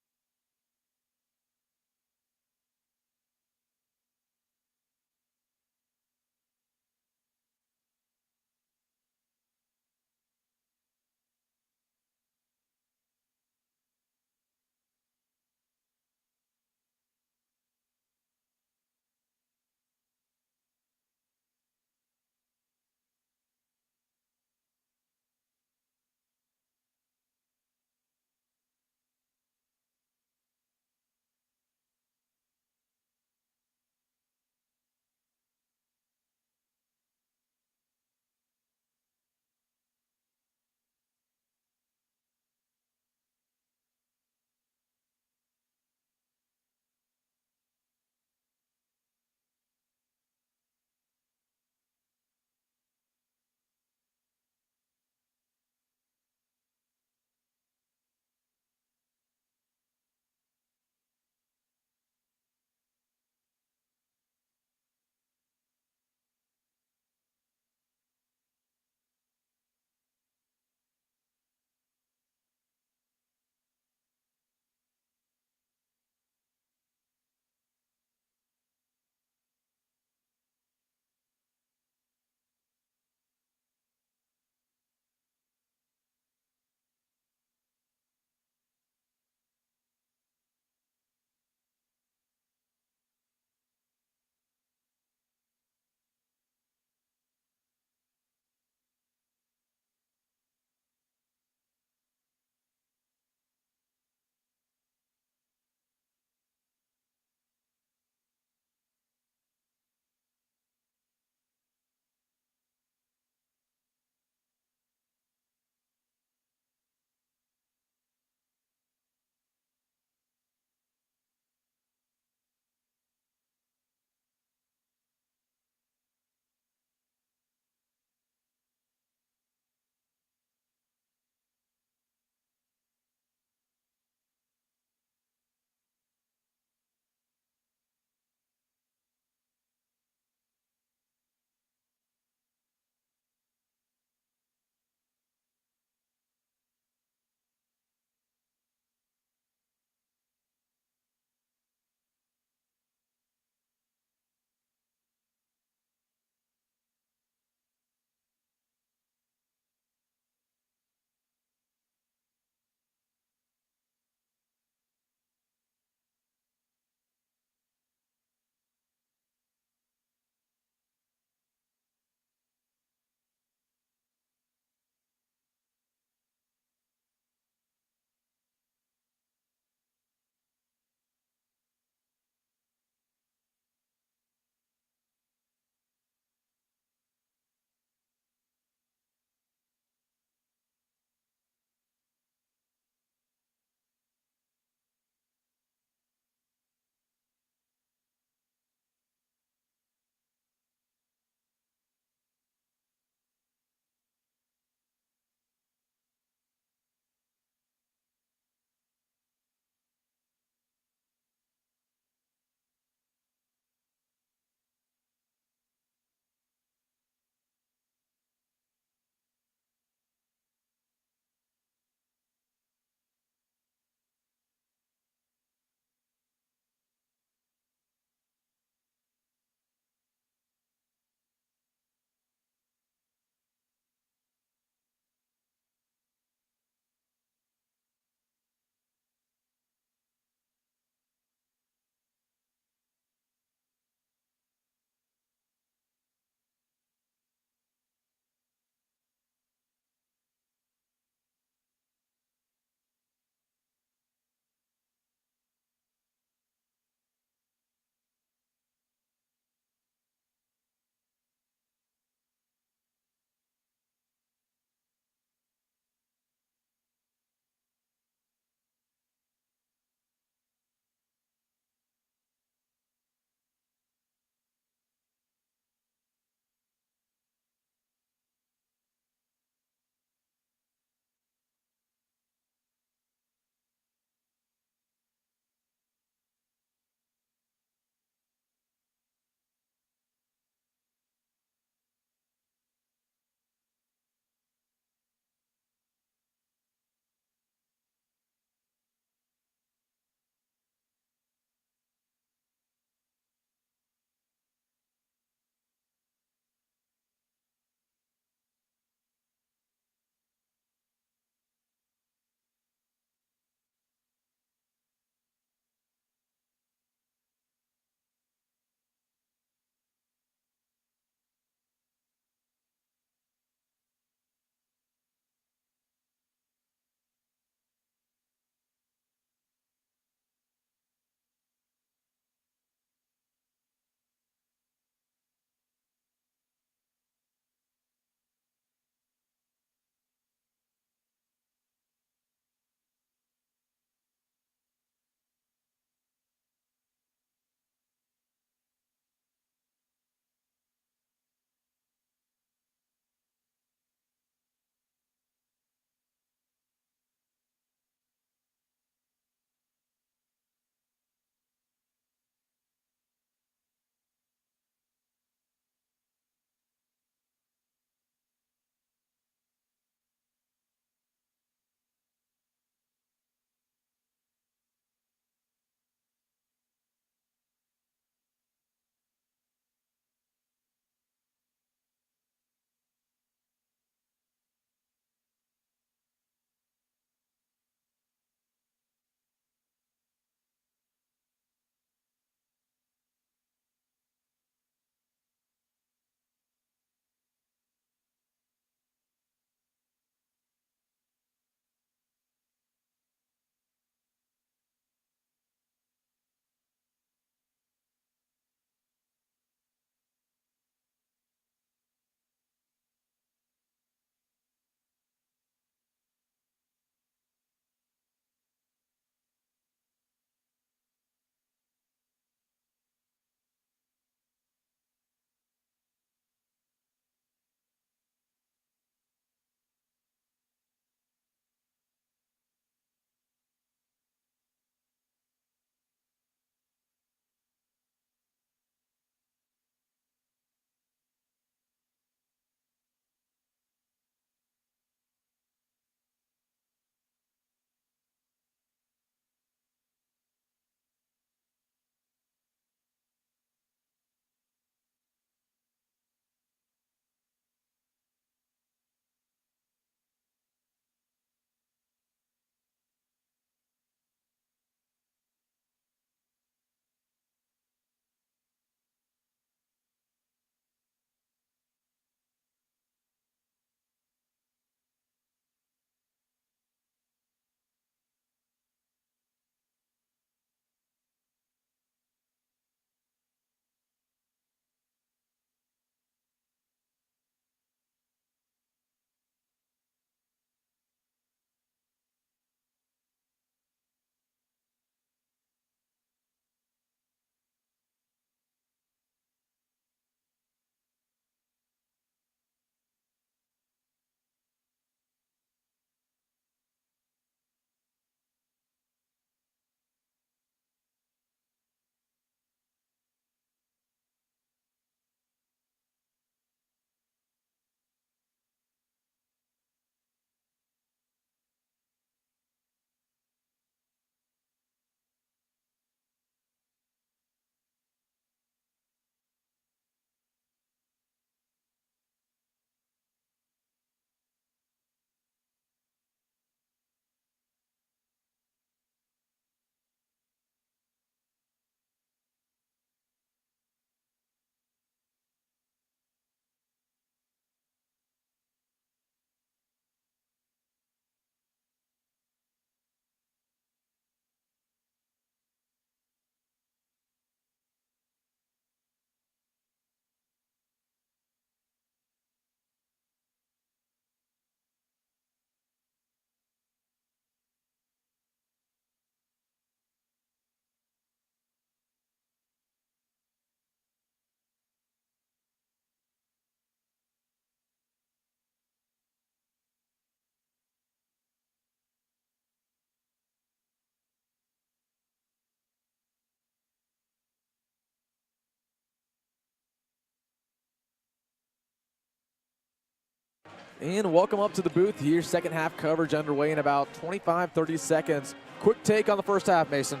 [SPEAKER 1] And welcome up to the booth here. Second half coverage underway in about 25, 30 seconds. Quick take on the first half, Mason.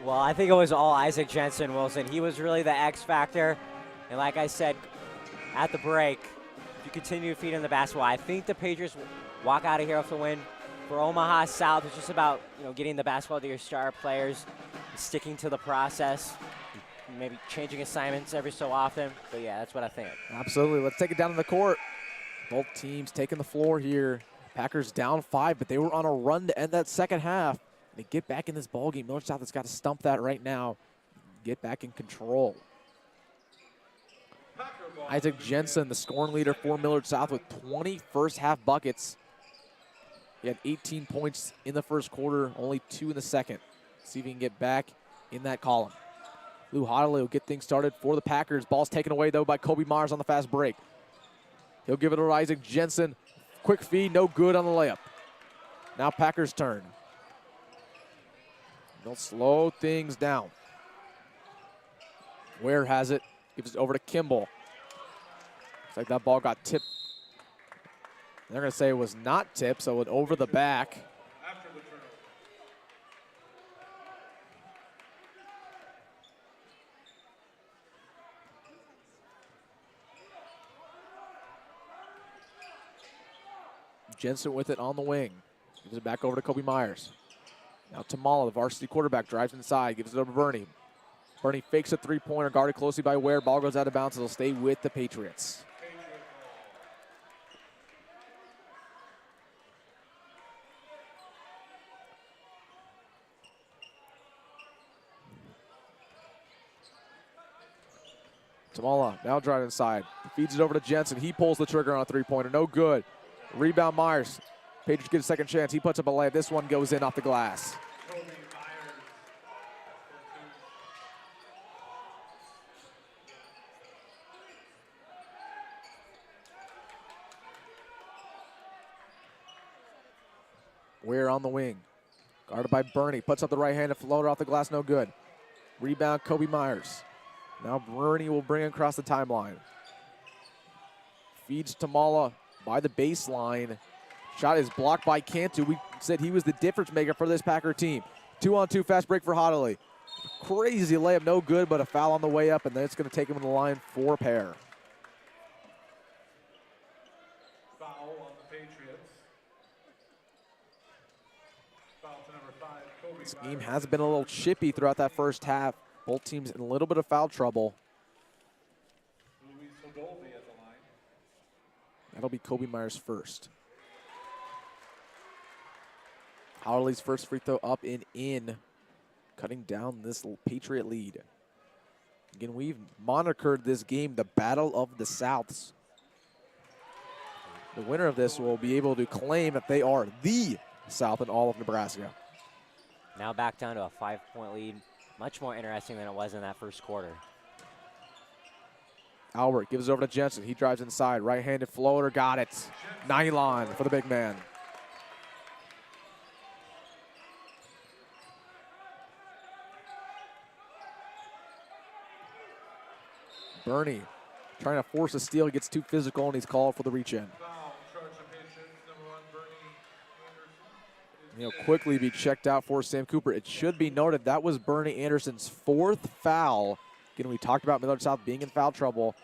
[SPEAKER 2] Well, I think it was all Isaac Jensen, Wilson. He was really the X factor. And like I said at the break, if you continue to feed him the basketball, I think the Patriots walk out of here with a win. For Omaha South, it's just about getting the basketball to your star players, sticking to the process, maybe changing assignments every so often. But yeah, that's what I think.
[SPEAKER 1] Absolutely. Let's take it down to the court. Both teams taking the floor here. Packers down 5, but they were on a run to end that second half. They get back in this ballgame. Millard South has got to stump that right now. Get back in control. Isaac Jensen, the scoring leader for Millard South with 20 first half buckets. He had 18 points in the first quarter, only 2 in the second. See if he can get back in that column. Lou Hodley will get things started for the Packers. Ball's taken away, though, by Kobe Myers on the fast break. He'll give it to Isaac Jensen. Quick feed, no good on the layup. Now Packers' turn. They'll slow things down. Ware has it. Gives it over to Kimball. Looks like that ball got tipped. They're going to say it was not tipped, so it over the back.
[SPEAKER 3] After the turnover.
[SPEAKER 1] Jensen with it on the wing. Gives it back over to Kobe Myers. Now Tamala, the varsity quarterback, drives inside, gives it over to Bernie. Bernie fakes a three-pointer, guarded closely by Ware. Ball goes out of bounds. It'll stay with the Patriots. Tamala now driving inside. Feeds it over to Jensen. He pulls the trigger on a three-pointer. No good. Rebound Myers. Patriots get a second chance. He puts up a layup. This one goes in off the glass. Ware on the wing. Guarded by Bernie. Puts up the right-handed floater off the glass. No good. Rebound Kobe Myers. Now Bernie will bring it across the timeline. Feeds Tamala by the baseline. Shot is blocked by Cantu. We said he was the difference maker for this Packer team. 2-on-2 fast break for Hodley. Crazy layup, no good, but a foul on the way up, and then it's going to take him to the line for a pair.
[SPEAKER 3] Foul on the Patriots. Foul to number 5, Kobe.
[SPEAKER 1] This game has been a little chippy throughout that first half. Both teams in a little bit of foul trouble.
[SPEAKER 3] Luis Hodolvi at the line.
[SPEAKER 1] That'll be Kobe Myers first. Howley's first free throw up and in, cutting down this Patriot lead. Again, we've monikered this game the Battle of the Souths. The winner of this will be able to claim that they are the South in all of Nebraska.
[SPEAKER 2] Now back down to a 5-point lead. Much more interesting than it was in that first quarter.
[SPEAKER 1] Albert gives it over to Jensen. He drives inside. Right-handed floater. Got it. Nylon for the big man. Bernie trying to force a steal. He gets too physical, and he's called for the reach-in.
[SPEAKER 3] Foul, charge the Patriots, number 1, Bernie Anderson.
[SPEAKER 1] He'll quickly be checked out for Sam Cooper. It should be noted that was Bernie Anderson's 4th foul. Again, we talked about Millard South being in foul trouble.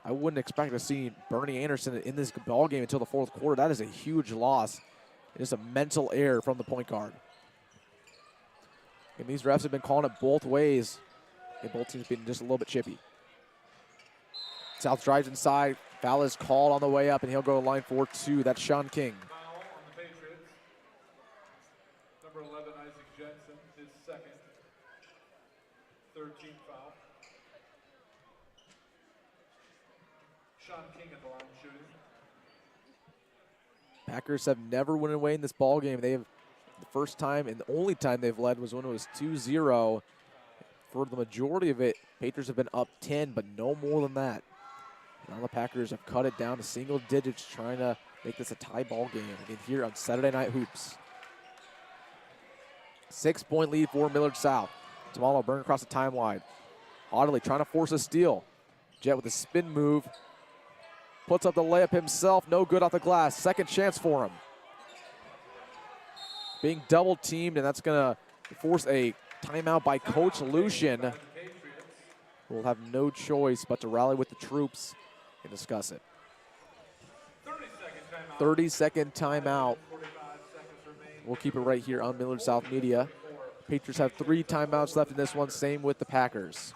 [SPEAKER 1] I wouldn't expect to see Bernie Anderson in this ball game until the 4th quarter. That is a huge loss. It is a mental error from the point guard. And these refs have been calling it both ways. And both teams been just a little bit chippy. South drives inside. Foul is called on the way up, and he'll go to line for 2. That's Sean King.
[SPEAKER 3] Foul on the Patriots. Number 11, Isaac Jensen, his 2nd. 13th foul. Sean King at the line shooting.
[SPEAKER 1] Packers have never won away in this ball game. They have the first time and the only time they've led was when it was 2-0. For the majority of it, Patriots have been up 10, but no more than that. Now the Packers have cut it down to single digits, trying to make this a tie ball game again here on Saturday Night Hoops. 6-point lead for Millard South. Tamala burn across the timeline. Audley trying to force a steal. Jet with a spin move. puts up the layup himself. No good off the glass. Second chance for him. Being double teamed, and that's going to force a timeout by Coach Lucian. We'll have no choice but to rally with the troops and discuss it. 30-second timeout. We'll keep it right here on Millard South Media. Patriots have 3 timeouts left in this one, same with the Packers.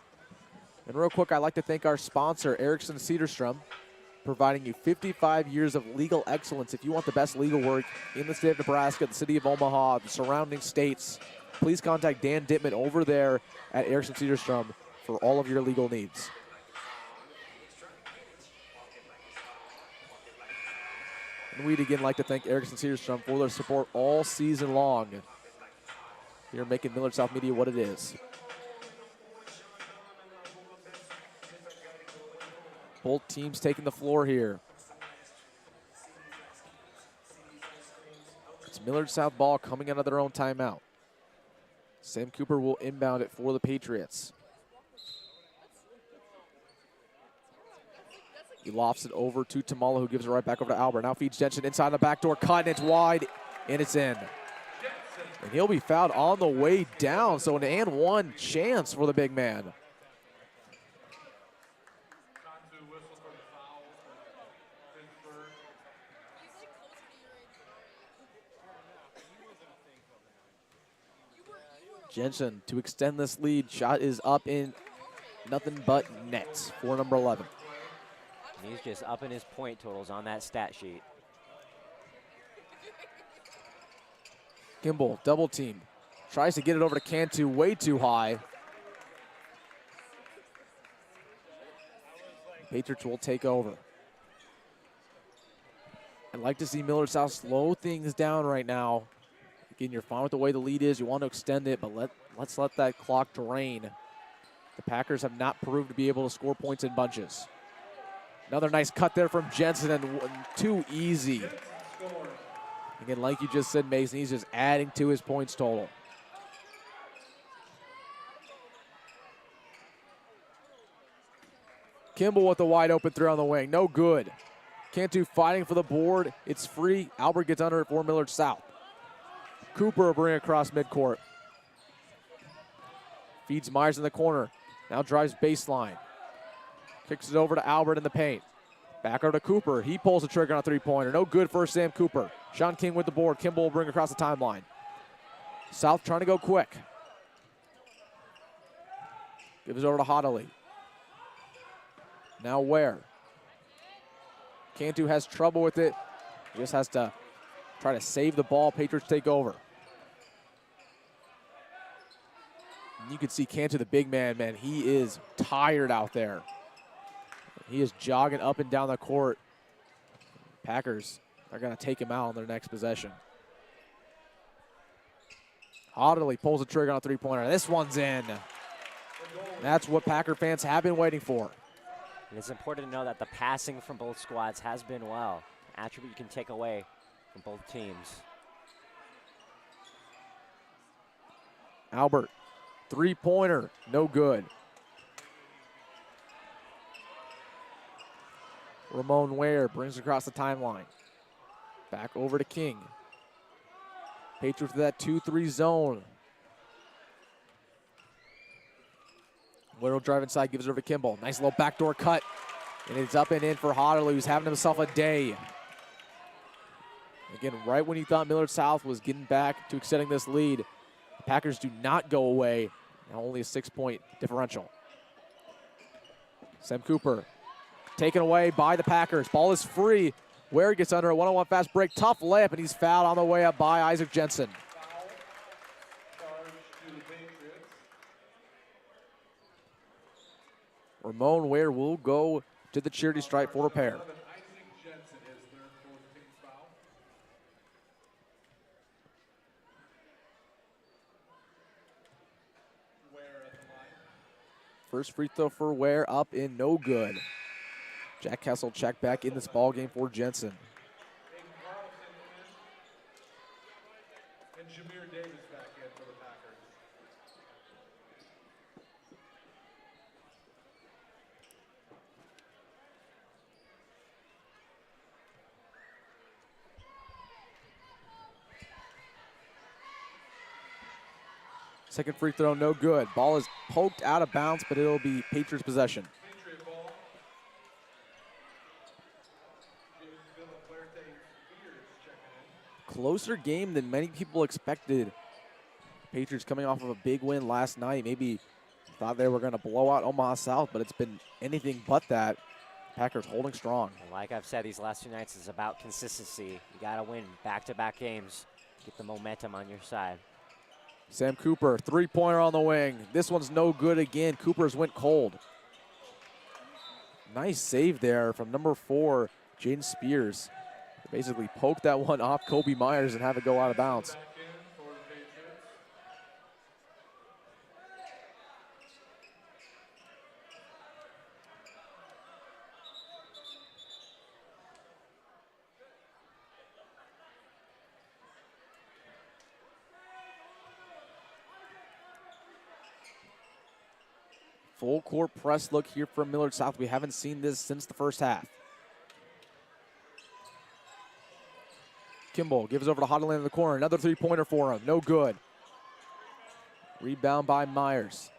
[SPEAKER 1] And real quick, I'd like to thank our sponsor, Erickson Cedarstrom, providing you 55 years of legal excellence. If you want the best legal work in the state of Nebraska, the city of Omaha, the surrounding states, please contact Dan Dittman over there at Erickson Cedarstrom for all of your legal needs. And we'd again like to thank Erickson Cedarstrom for their support all season long. You're making Millard South Media what it is. Both teams taking the floor here. It's Millard South ball coming out of their own timeout. Sam Cooper will inbound it for the Patriots. He lofts it over to Tamala, who gives it right back over to Albert. Now feeds Jensen inside the backdoor cut, and it's wide, and it's in. And he'll be fouled on the way down, so an and one chance for the big man. Jensen to extend this lead. Shot is up in nothing but net for number 11.
[SPEAKER 2] He's just upping his point totals on that stat sheet.
[SPEAKER 1] Kimball, double team. Tries to get it over to Cantu, way too high. Patriots will take over. I'd like to see Millard South slow things down right now. Again, you're fine with the way the lead is. You want to extend it, but let's let that clock drain. The Packers have not proved to be able to score points in bunches. Another nice cut there from Jensen, and too easy. Again, like you just said, Mason, he's just adding to his points total. Kimball with the wide open three on the wing. No good. Cantu fighting for the board. It's free. Albert gets under it for Millard South. Cooper will bring it across midcourt. Feeds Myers in the corner. Now drives baseline. Kicks it over to Albert in the paint. Back over to Cooper. He pulls the trigger on a three-pointer. No good for Sam Cooper. Sean King with the board. Kimball will bring across the timeline. South trying to go quick. Gives it over to Hoddley. Now Ware. Cantu has trouble with it. He just has to try to save the ball. Patriots take over. And you can see Cantu, the big man, he is tired out there. He is jogging up and down the court. Packers are going to take him out on their next possession. Hoddley pulls the trigger on a three-pointer. This one's in. That's what Packer fans have been waiting for.
[SPEAKER 2] And it's important to know that the passing from both squads has been well. Attribute you can take away from both teams.
[SPEAKER 1] Albert, three-pointer, no good. Ramon Ware brings across the timeline. Back over to King. Patriots with that 2-3 zone. Ware will drive inside, gives it over to Kimball. Nice little backdoor cut. And it's up and in for Hoddley, who's having himself a day. Again, right when you thought Millard South was getting back to extending this lead, the Packers do not go away. Now only a 6-point differential. Sam Cooper taken away by the Packers. Ball is free. Ware gets under a one-on-one fast break. Tough layup, and he's fouled on the way up by Isaac Jensen. Ramon Ware will go to the charity stripe for repair. First free throw for Ware up in, no good. Jack Kessel check back in this ball game for Jensen.
[SPEAKER 3] And Jameer Davis back in for the Packers.
[SPEAKER 1] Second free throw, no good. Ball is poked out of bounds, but it'll be Patriots possession.
[SPEAKER 3] Patriot ball. Villa Spears checking in.
[SPEAKER 1] Closer game than many people expected. Patriots coming off of a big win last night. Maybe thought they were going to blow out Omaha South, but it's been anything but that. Packers holding strong.
[SPEAKER 2] Like I've said, these last 2 nights is about consistency. You got to win back-to-back games. Get the momentum on your side.
[SPEAKER 1] Sam Cooper, three-pointer on the wing. This one's no good again. Cooper's went cold. Nice save there from number 4, Jaden Spears. Basically poked that one off Kobe Myers and have it go out of bounds.
[SPEAKER 3] Back in for the Patriots.
[SPEAKER 1] Full court press look here from Millard South. We haven't seen this since the first half. Kimball gives over to Hoddeland in the corner. Another three-pointer for him. No good. Rebound by Myers.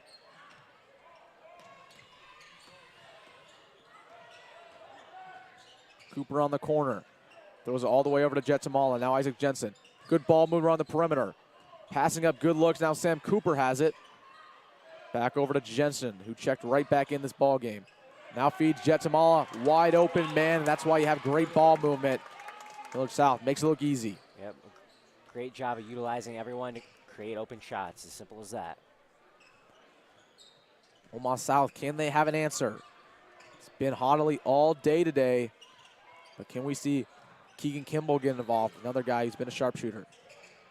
[SPEAKER 1] Cooper on the corner. Throws it all the way over to Jet Tamala. Now Isaac Jensen. Good ball mover on the perimeter. Passing up, good looks. Now Sam Cooper has it. Back over to Jensen, who checked right back in this ball game. Now feeds Jet Tamala. Wide open man, and that's why you have great ball movement. Millard South makes it look easy.
[SPEAKER 2] Yep. Great job of utilizing everyone to create open shots. As simple as that.
[SPEAKER 1] Omaha South, can they have an answer? It's been Hoddley all day today, but can we see Keegan Kimball get involved? Another guy who's been a sharpshooter.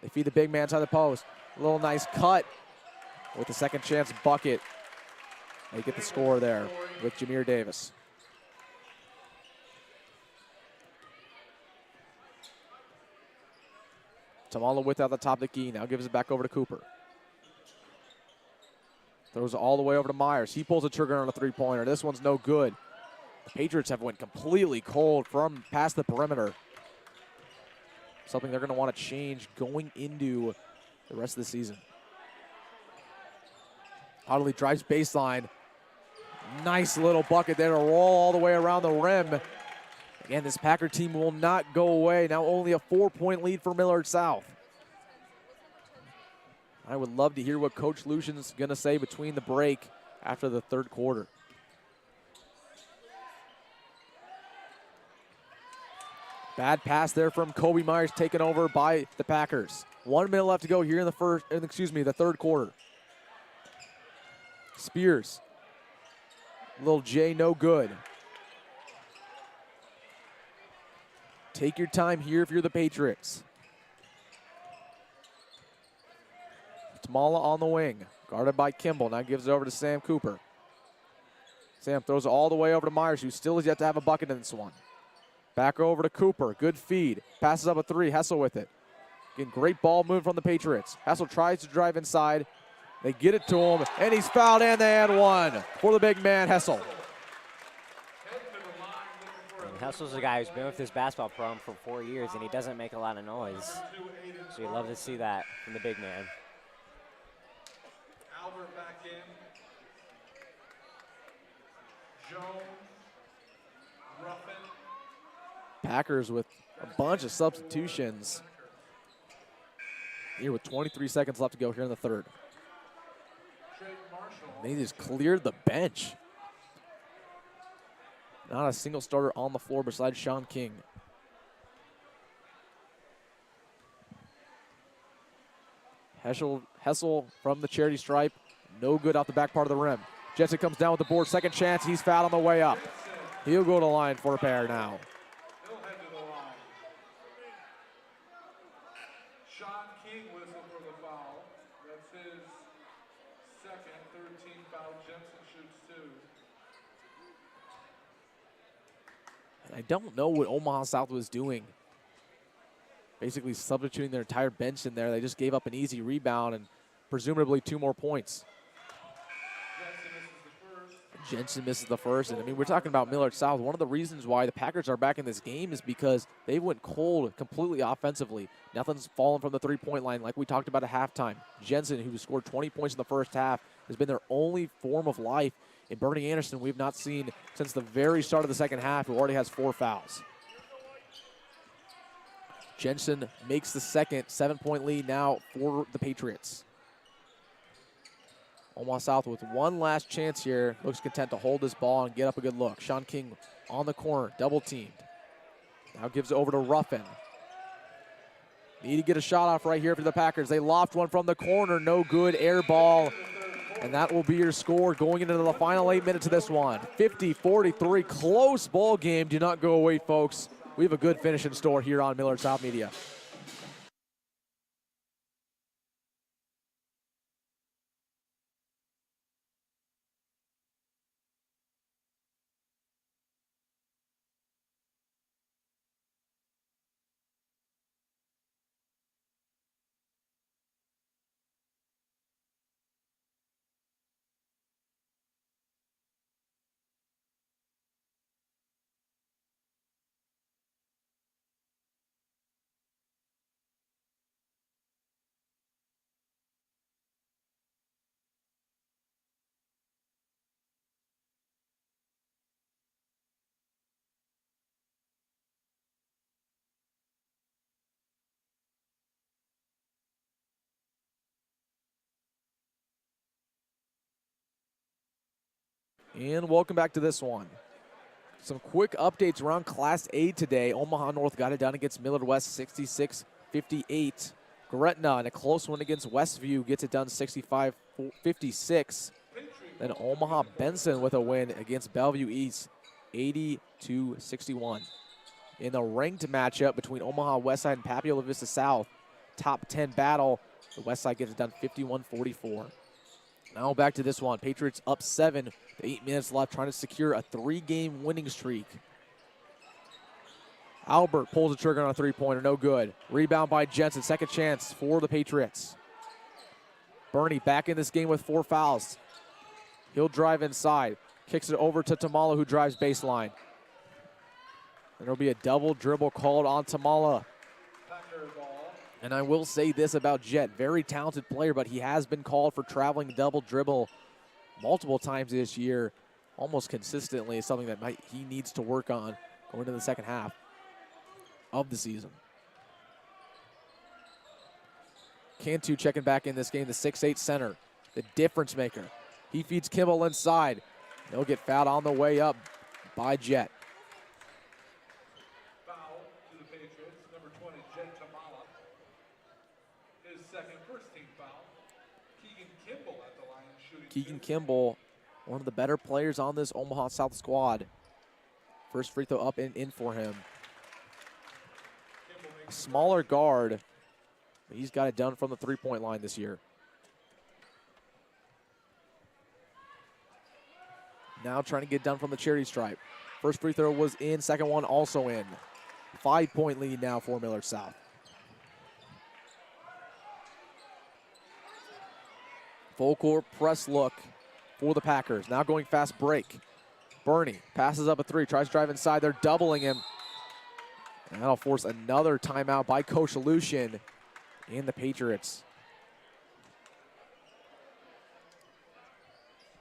[SPEAKER 1] They feed the big man inside the post. A little nice cut with a second chance bucket. They get the score there with Jameer Davis. Tamala with out the top of the key. Now gives it back over to Cooper. Throws it all the way over to Myers. He pulls the trigger on a three-pointer. This one's no good. The Patriots have went completely cold from past the perimeter. Something they're going to want to change going into the rest of the season. Hoddley drives baseline. Nice little bucket there to roll all the way around the rim. Again, this Packer team will not go away. Now only a 4-point lead for Millard South. I would love to hear what Coach Lucian's going to say between the break after the third quarter. Bad pass there from Kobe Myers, taken over by the Packers. 1 minute left to go here in the third quarter. Spears. Little J, no good. Take your time here if you're the Patriots. Tamala on the wing, guarded by Kimball. Now gives it over to Sam Cooper. Sam throws it all the way over to Myers, who still has yet to have a bucket in this one. Back over to Cooper, good feed. Passes up a three, Hessel with it. Again, great ball move from the Patriots. Hessel tries to drive inside. They get it to him, and he's fouled, and they had one for the big man, Hessel.
[SPEAKER 2] And Hessel's a guy who's been with this basketball program for 4 years, and he doesn't make a lot of noise. So you love to see that from the big man.
[SPEAKER 3] Albert back in. Jones. Ruffin.
[SPEAKER 1] Packers with a bunch of substitutions here with 23 seconds left to go here in the third. They just cleared the bench. Not a single starter on the floor besides Sean King. Hessel from the charity stripe. No good off the back part of the rim. Jensen comes down with the board. Second chance. He's fouled on the way up. He'll go to the line for a pair now.
[SPEAKER 3] He'll head to the line. Sean King whistle for the foul. That's his second, 13 foul. Jensen shoots 2.
[SPEAKER 1] I don't know what Omaha South was doing. Basically substituting their entire bench in there. They just gave up an easy rebound and presumably 2 more points.
[SPEAKER 3] Jensen misses the
[SPEAKER 1] Jensen misses the first. And I mean, we're talking about Millard South. One of the reasons why the Packers are back in this game is because they went cold completely offensively. Nothing's fallen from the three-point line like we talked about at halftime. Jensen, who scored 20 points in the first half, has been their only form of life. And Bernie Anderson, we've not seen since the very start of the second half, who already has 4 fouls. Jensen makes the second 7-point lead now for the Patriots. Omaha South with one last chance here. Looks content to hold this ball and get up a good look. Sean King on the corner, double teamed. Now gives it over to Ruffin. Need to get a shot off right here for the Packers. They loft one from the corner, no good, air ball. And that will be your score going into the final 8 minutes of this one. 50-43, close ball game. Do not go away, folks. We have a good finish in store here on Millard South Media. And welcome back to this one. Some quick updates around Class A today. Omaha North got it done against Millard West 66-58. Gretna in a close one against Westview gets it done 65-56. Then Omaha Benson with a win against Bellevue East 80-61. In the ranked matchup between Omaha Westside and Papillion Vista South, top 10 battle, the Westside gets it done 51-44. Now back to this one. Patriots up 7, 8 minutes left, trying to secure a 3-game winning streak. Albert pulls the trigger on a three-pointer, no good. Rebound by Jensen, second chance for the Patriots. Bernie back in this game with 4 fouls. He'll drive inside, kicks it over to Tamala, who drives baseline. And there'll be a double dribble called on Tamala. And I will say this about Jet, very talented player, but he has been called for traveling double dribble multiple times this year, almost consistently. It's something that he needs to work on going into the second half of the season. Cantu checking back in this game, the 6'8 center, the difference maker. He feeds Kimball inside. They'll get fouled on the way up by Jet. Keegan Kimball, one of the better players on this Omaha South squad. First free throw up and in for him. A smaller guard, but he's got it done from the three-point line this year. Now trying to get done from the charity stripe. First free throw was in, second one also in. 5-point lead now for Millard South. Full court press look for the Packers. Now going fast break. Bernie passes up a 3, tries to drive inside. They're doubling him. And that'll force another timeout by Coach Lucian and the Patriots.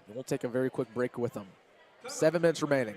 [SPEAKER 1] And we'll take a very quick break with them. 7 minutes remaining.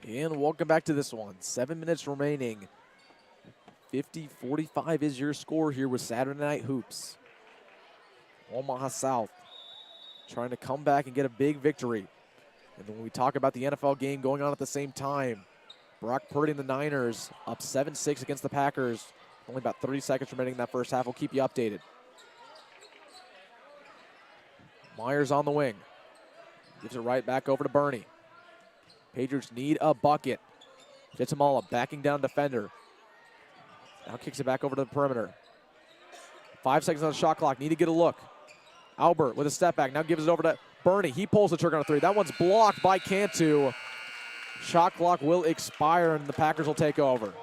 [SPEAKER 1] And welcome back to this one. 7 minutes remaining. 50-45 is your score here with Saturday Night Hoops. Omaha South trying to come back and get a big victory. And when we talk about the NFL game going on at the same time, Brock Purdy and the Niners up 7-6 against the Packers. Only about 30 seconds remaining in that first half. We'll keep you updated. Myers on the wing. Gives it right back over to Bernie. Patriots need a bucket. Fitzamala backing down defender. Now kicks it back over to the perimeter. 5 seconds on the shot clock. Need to get a look. Albert with a step back. Now gives it over to Bernie. He pulls the trigger on a three. That one's blocked by Cantu. Shot clock will expire and the Packers will take over.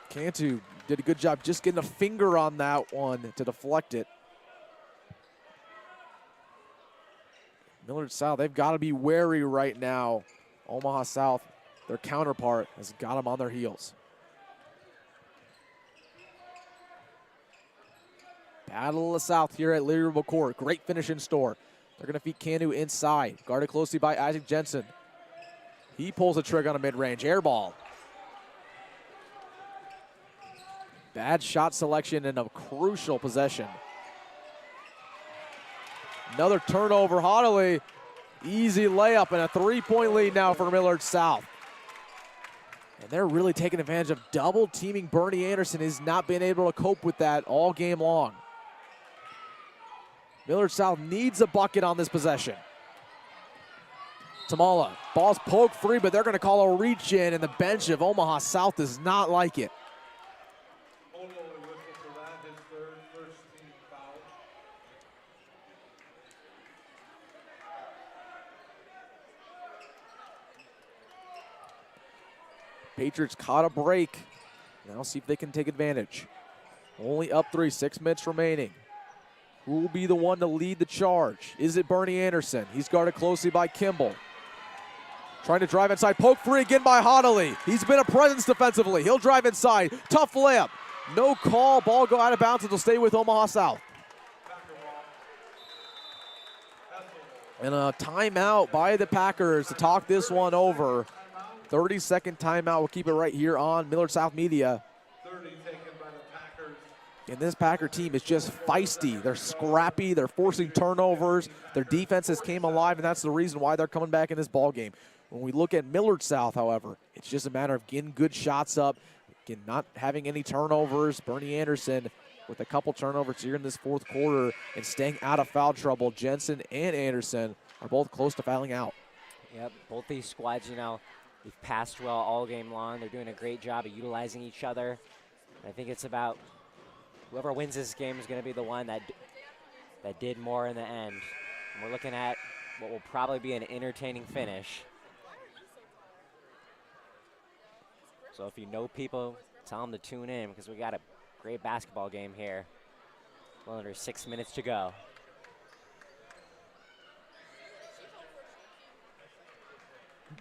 [SPEAKER 1] Cantu did a good job just getting a finger on that one to deflect it. Millard South, they've got to be wary right now. Omaha South, their counterpart, has got them on their heels. Battle of the South here at Learyville Court. Great finish in store. They're going to feed Cantu inside. Guarded closely by Isaac Jensen. He pulls the trigger on a mid-range. Air ball. Bad shot selection and a crucial possession. Another turnover. Hoddley, easy layup and a three-point lead now for Millard South. And they're really taking advantage of double teaming Bernie Anderson. He's not been able to cope with that all game long. Millard South needs a bucket on this possession. Tamala, ball's poked free, but they're going to call a reach in, and the bench of Omaha South does not like it. Patriots caught a break. Now see if they can take advantage. Only up 3, 6 minutes remaining. Who will be the one to lead the charge? Is it Bernie Anderson? He's guarded closely by Kimball. Trying to drive inside, poke free again by Hoddley. He's been a presence defensively. He'll drive inside, tough layup. No call, ball go out of bounds. It'll stay with Omaha South. And a timeout by the Packers to talk this one over. 30-second timeout. We'll keep it right here on Millard South Media.
[SPEAKER 3] 30 taken by the Packers.
[SPEAKER 1] And this Packer team is just feisty. They're scrappy. They're forcing turnovers. Their defenses came alive, and that's the reason why they're coming back in this ball game. When we look at Millard South, however, it's just a matter of getting good shots up, again, not having any turnovers. Bernie Anderson with a couple turnovers here in this fourth quarter and staying out of foul trouble. Jensen and Anderson are both close to fouling out.
[SPEAKER 2] Yep, both these squads, you know, they've passed well all game long. They're doing a great job of utilizing each other. I think it's about whoever wins this game is going to be the one that did more in the end. And we're looking at what will probably be an entertaining finish. So if you know people, tell them to tune in because we got a great basketball game here. Well under 6 minutes to go.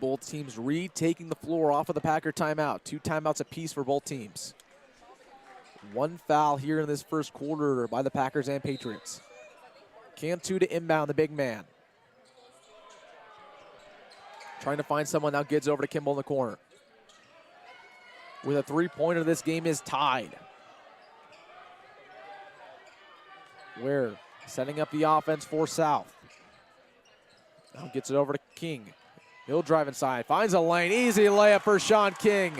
[SPEAKER 1] Both teams retaking the floor off of the Packer timeout. 2 timeouts apiece for both teams. 1 foul here in this first quarter by the Packers and Patriots. Cantu to inbound, the big man. Trying to find someone, now gets over to Kimball in the corner. With a three-pointer, this game is tied. Ware setting up the offense for South. Now gets it over to King. He'll drive inside, finds a lane, easy layup for Sean King.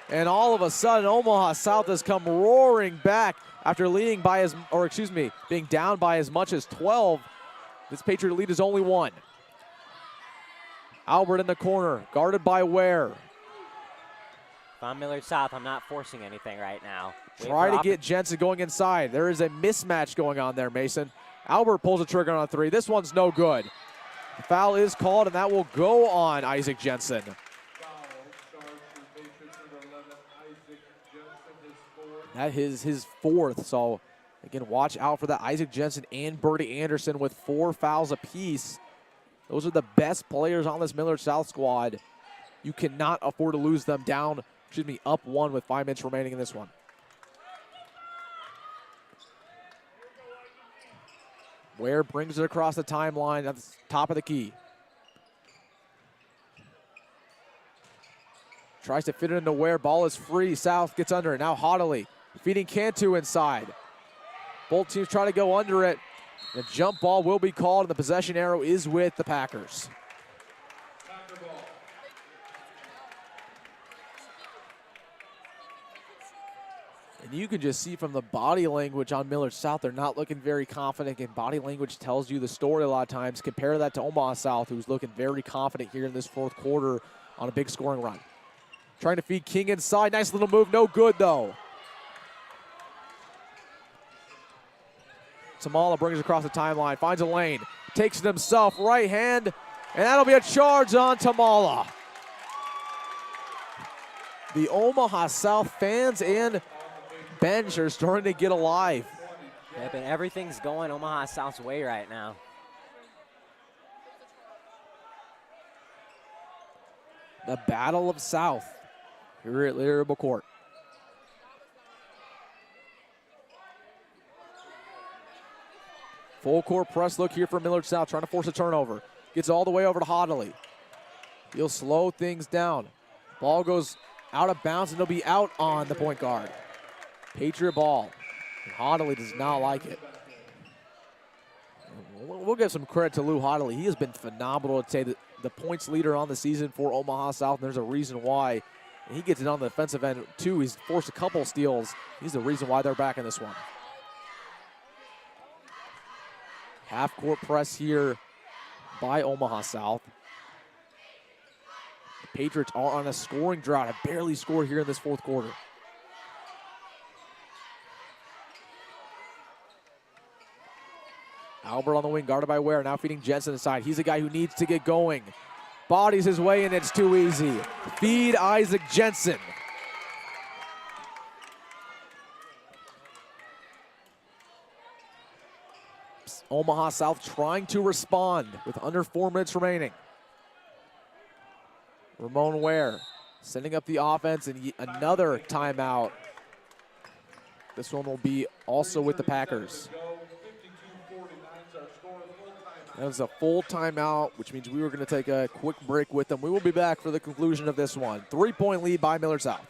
[SPEAKER 1] And all of a sudden, Omaha South has come roaring back after leading by being down by as much as 12. This Patriot lead is only 1. Albert in the corner, guarded by Ware.
[SPEAKER 2] If I'm Millard South, I'm not forcing anything right now.
[SPEAKER 1] Try to get Jensen going inside. There is a mismatch going on there, Mason. Albert pulls the trigger on a 3. This one's no good. The foul is called, and that will go on Isaac Jensen. That is his 4th, so again, watch out for that. Isaac Jensen and Bertie Anderson with 4 fouls apiece. Those are the best players on this Millard South squad. You cannot afford to lose them up 1 with 5 minutes remaining in this one. Ware brings it across the timeline at the top of the key. Tries to fit it into Ware. Ball is free. South gets under it. Now Hoddley feeding Cantu inside. Both teams try to go under it. The jump ball will be called, and the possession arrow is with the Packers.
[SPEAKER 3] Packer ball.
[SPEAKER 1] And you can just see from the body language on Millard South, they're not looking very confident, and body language tells you the story a lot of times. Compare that to Omaha South, who's looking very confident here in this fourth quarter on a big scoring run. Trying to feed King inside. Nice little move. No good, though. Tamala brings it across the timeline. Finds a lane. Takes it himself. Right hand. And that'll be a charge on Tamala. The Omaha South fans and bench are starting to get alive.
[SPEAKER 2] Yep, and everything's going Omaha South's way right now.
[SPEAKER 1] The Battle of South here at Learable Court. Full court press look here for Millard South, trying to force a turnover. Gets all the way over to Hoddley. He'll slow things down. Ball goes out of bounds, and he'll be out on the point guard. Patriot ball. And Hoddley does not like it. We'll give some credit to Lou Hoddley. He has been phenomenal. I'd say the points leader on the season for Omaha South, and there's a reason why. And he gets it on the defensive end, too. He's forced a couple steals. He's the reason why they're back in this one. Half-court press here by Omaha South. The Patriots are on a scoring drought. Have barely scored here in this fourth quarter. Albert on the wing, guarded by Ware. Now feeding Jensen inside. He's a guy who needs to get going. Bodies his way, and it's too easy. Feed Isaac Jensen. Omaha South trying to respond with under 4 minutes remaining. Ramon Ware setting up the offense, and another timeout. This one will be also with the Packers. That was a full timeout, which means we were going to take a quick break with them. We will be back for the conclusion of this one. 3-point lead by Millard South.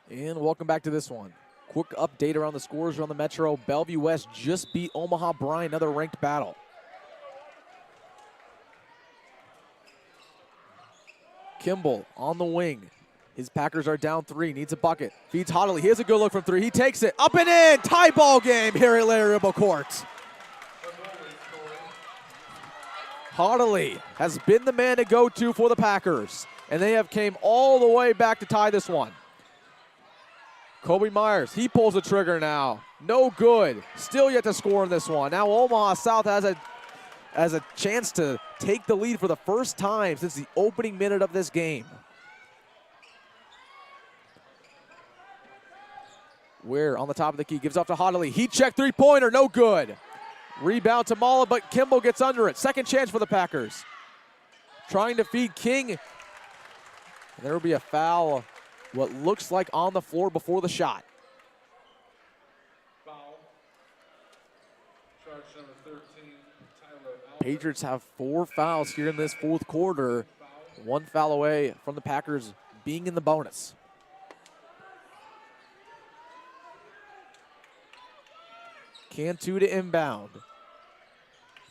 [SPEAKER 1] And welcome back to this one. Quick update around the scores around the Metro. Bellevue West just beat Omaha Bryan, another ranked battle. Kimball on the wing. His Packers are down 3, needs a bucket. Feeds Hoddley. He has a good look from 3. He takes it. Up and in. Tie ball game here at Larry Ribble Court. Hoddley has been the man to go to for the Packers, and they have came all the way back to tie this one. Kobe Myers, he pulls the trigger now. No good. Still yet to score in this one. Now Omaha South has a chance to take the lead for the first time since the opening minute of this game. Ware on the top of the key, gives off to Hoddley. Heat check three-pointer, no good. Rebound to Mala, but Kimball gets under it. Second chance for the Packers. Trying to feed King. And there will be a foul, what looks like on the floor before the shot.
[SPEAKER 3] Foul. Charge number 13, Tyler Albert.
[SPEAKER 1] Patriots have 4 fouls here in this fourth quarter. 1 foul away from the Packers being in the bonus. Cantu to inbound.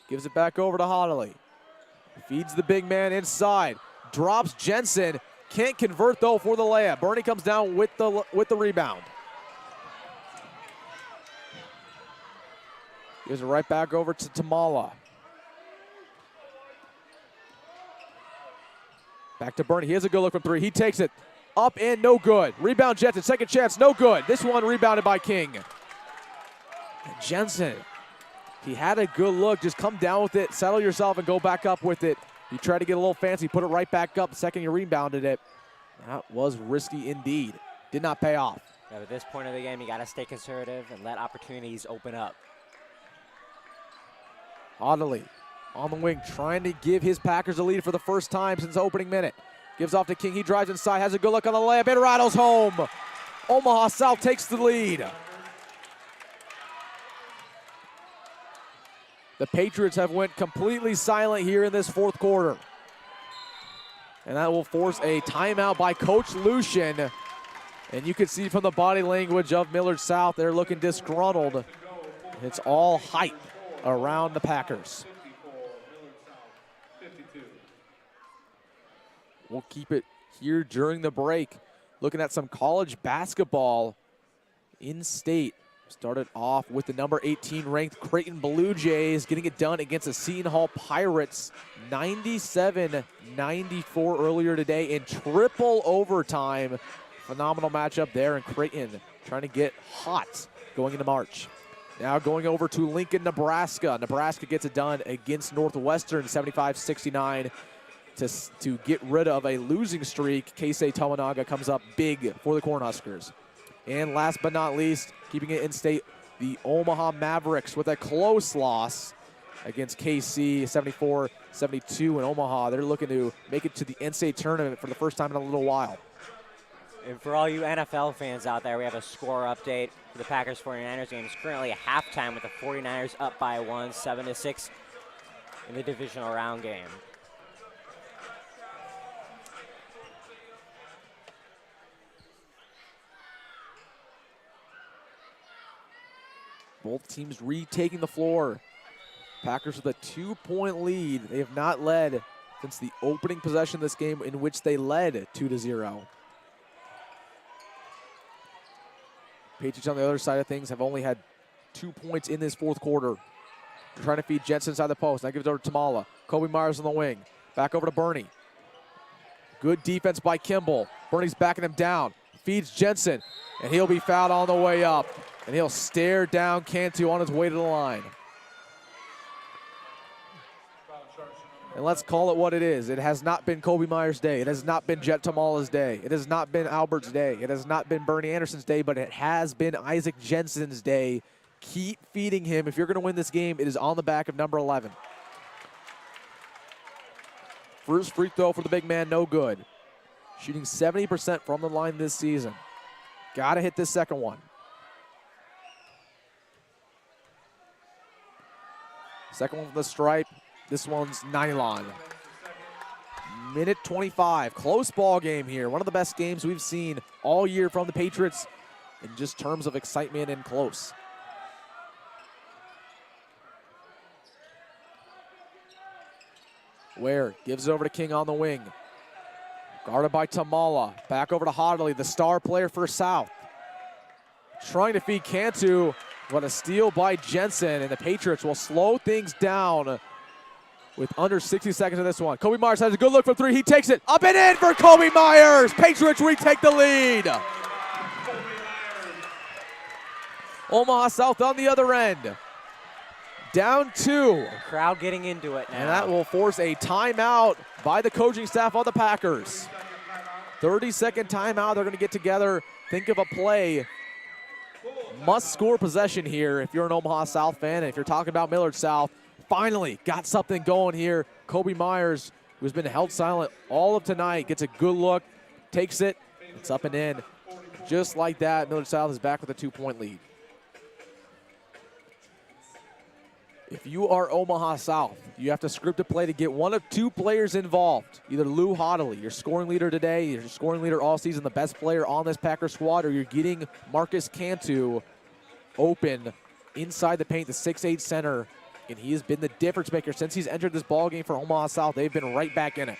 [SPEAKER 1] Gives it back over to Hoddley. Feeds the big man inside. Drops Jensen. Can't convert, though, for the layup. Bernie comes down with the rebound. Gives it right back over to Tamala. Back to Bernie. He has a good look from three. He takes it. Up and no good. Rebound Jensen. Second chance, no good. This one rebounded by King. And Jensen, he had a good look. Just come down with it, settle yourself, and go back up with it. You try to get a little fancy, put it right back up. The second you rebounded it, that was risky indeed. Did not pay off.
[SPEAKER 2] Yeah, at this point of the game, you got to stay conservative and let opportunities open up.
[SPEAKER 1] Audley on the wing, trying to give his Packers a lead for the first time since the opening minute. Gives off to King. He drives inside, has a good look on the layup. It rattles home. Omaha South takes the lead. The Patriots have went completely silent here in this fourth quarter. And that will force a timeout by Coach Lucian. And you can see from the body language of Millard South, they're looking disgruntled. It's all hype around the Packers. We'll keep it here during the break. Looking at some college basketball in state. Started off with the number 18 ranked Creighton Blue Jays getting it done against the Seton Hall Pirates. 97-94 earlier today in triple overtime. Phenomenal matchup there in Creighton, trying to get hot going into March. Now going over to Lincoln, Nebraska. Nebraska gets it done against Northwestern 75-69 to get rid of a losing streak. Keisei Tominaga comes up big for the Cornhuskers. And last but not least, keeping it in state, the Omaha Mavericks with a close loss against KC 74-72 in Omaha. They're looking to make it to the NCAA tournament for the first time in a little while.
[SPEAKER 2] And for all you NFL fans out there, we have a score update for the Packers 49ers game. It's currently a halftime with the 49ers up by 1, 7-6 in the divisional round game.
[SPEAKER 1] Both teams retaking the floor. Packers with a 2-point lead. They have not led since the opening possession of this game, in which they led 2-0. Patriots on the other side of things have only had 2 points in this fourth quarter. They're trying to feed Jensen inside the post. Now gives it over to Tamala. Kobe Myers on the wing. Back over to Bernie. Good defense by Kimball. Bernie's backing him down. Feeds Jensen, and he'll be fouled on the way up. And he'll stare down Cantu on his way to the line. And let's call it what it is. It has not been Kobe Myers' day. It has not been Jet Tamala's day. It has not been Albert's day. It has not been Bernie Anderson's day, but it has been Isaac Jensen's day. Keep feeding him. If you're going to win this game, it is on the back of number 11. First free throw for the big man, no good. Shooting 70% from the line this season. Got to hit this second one. Second one from the stripe. This one's nylon. Minute 25. Close ball game here. One of the best games we've seen all year from the Patriots in just terms of excitement and close. Ware gives it over to King on the wing. Guarded by Tamala. Back over to Hodley, the star player for South. Trying to feed Cantu. But a steal by Jensen, and the Patriots will slow things down with under 60 seconds of this one. Kobe Myers has a good look from three. He takes it up and in for Kobe Myers. Patriots retake the lead. Omaha South on the other end. Down 2.
[SPEAKER 2] Crowd getting into it now.
[SPEAKER 1] And that will force a timeout by the coaching staff of the Packers. 30-second timeout. They're going to get together, think of a play. Must score possession here if you're an Omaha South fan. And if you're talking about Millard South, finally got something going here. Kobe Myers, who's been held silent all of tonight, gets a good look, takes it, it's up and in. Just like that, Millard South is back with a 2-point lead. If you are Omaha South, you have to script a play to get one of 2 players involved. Either Lou Hodley, your scoring leader today, your scoring leader all season, the best player on this Packers squad, or you're getting Marcus Cantu open inside the paint, the 6'8 center, And he has been the difference maker since he's entered this ball game for Omaha South. They've been right back in it.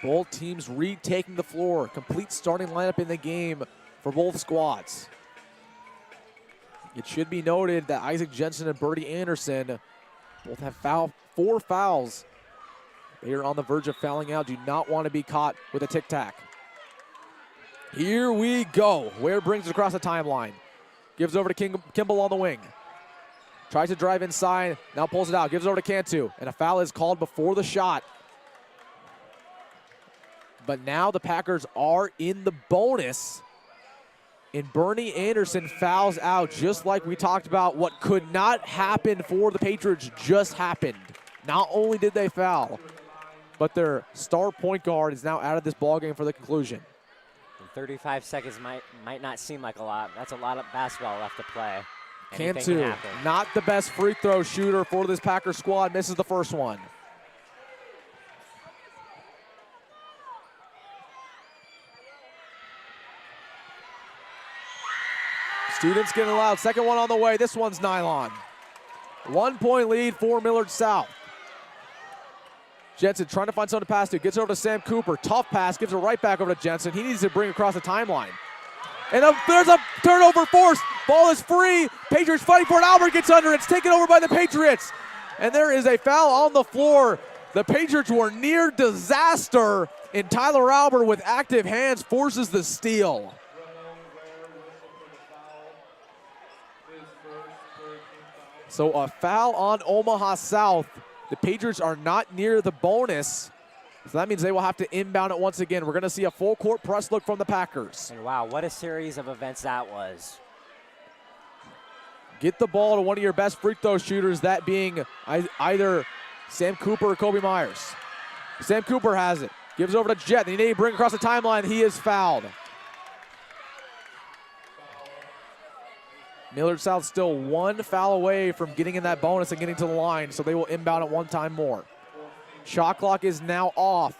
[SPEAKER 1] Both teams retaking the floor. Complete starting lineup in the game for both squads. It should be noted that Isaac Jensen and Birdie Anderson both have 4 fouls. They are on the verge of fouling out. Do not want to be caught with a tic-tac. Here we go. Ware brings it across the timeline. Gives over to Kimball on the wing. Tries to drive inside. Now pulls it out. Gives it over to Cantu. And a foul is called before the shot. But now the Packers are in the bonus. And Bernie Anderson fouls out, just like we talked about. What could not happen for the Patriots just happened. Not only did they foul, but their star point guard is now out of this ballgame for the conclusion.
[SPEAKER 2] And 35 seconds might not seem like a lot. That's a lot of basketball left to play.
[SPEAKER 1] Cantu, not the best free throw shooter for this Packers squad, misses the first one. Students getting allowed. Second one on the way. This one's nylon. 1 point lead for Millard South. Jensen trying to find someone to pass to. Gets over to Sam Cooper. Tough pass. Gives it right back over to Jensen. He needs to bring across the timeline. And there's a turnover forced. Ball is free. Patriots fighting for it. Albert gets under. It's taken over by the Patriots. And there is a foul on the floor. The Patriots were near disaster. And Tyler Albert with active hands forces the steal. So a foul on Omaha South. The Patriots are not near the bonus. So that means they will have to inbound it once again. We're going to see a full court press look from the Packers.
[SPEAKER 2] And wow, what a series of events that was.
[SPEAKER 1] Get the ball to one of your best free throw shooters, that being either Sam Cooper or Kobe Myers. Sam Cooper has it. Gives it over to Jet. They need to bring across the timeline. He is fouled. Millard South still 1 foul away from getting in that bonus and getting to the line, so they will inbound it 1 time more. Shot clock is now off.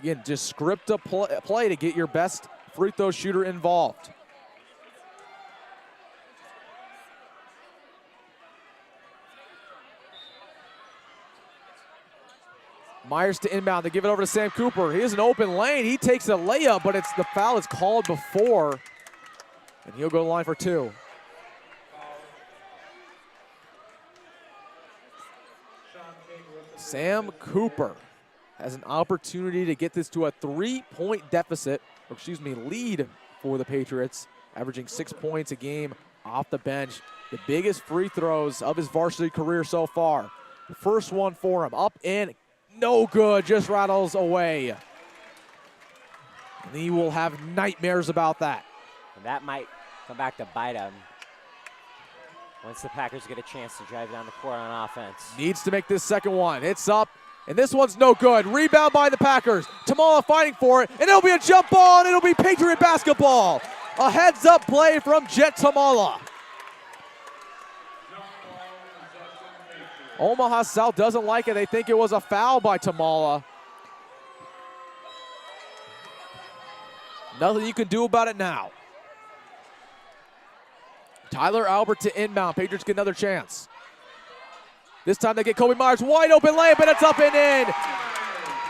[SPEAKER 1] Again, just script a play to get your best free throw shooter involved. Myers to inbound. They give it over to Sam Cooper. He has an open lane. He takes a layup, but the foul is called before, and he'll go to the line for 2. Sam Cooper has an opportunity to get this to a 3-point lead for the Patriots, averaging 6 points a game off the bench. The biggest free throws of his varsity career so far. The first one for him, up in, no good, just rattles away. And he will have nightmares about that.
[SPEAKER 2] And that might come back to bite him once the Packers get a chance to drive down the court on offense.
[SPEAKER 1] Needs to make this second one. It's up, and this one's no good. Rebound by the Packers. Tamala fighting for it, and it'll be a jump ball, and it'll be Patriot basketball. A heads-up play from Jet Tamala. Omaha South doesn't like it. They think it was a foul by Tamala. Nothing you can do about it now. Tyler Albert to inbound. Patriots get another chance. This time they get Kobe Myers. Wide open layup, and it's up and in.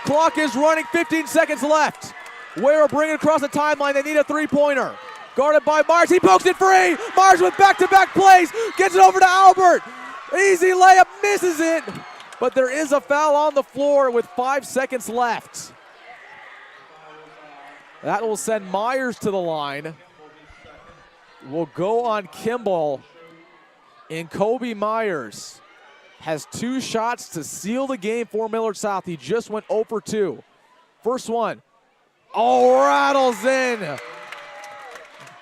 [SPEAKER 1] Clock is running, 15 seconds left. Ware bringing across the timeline. They need a 3-pointer. Guarded by Myers. He pokes it free. Myers with back-to-back plays. Gets it over to Albert. Easy layup, misses it. But there is a foul on the floor with 5 seconds left. That will send Myers to the line. Will go on Kimball, and Kobe Myers has 2 shots to seal the game for Millard South. He just went 0 for 2. First one, rattles in.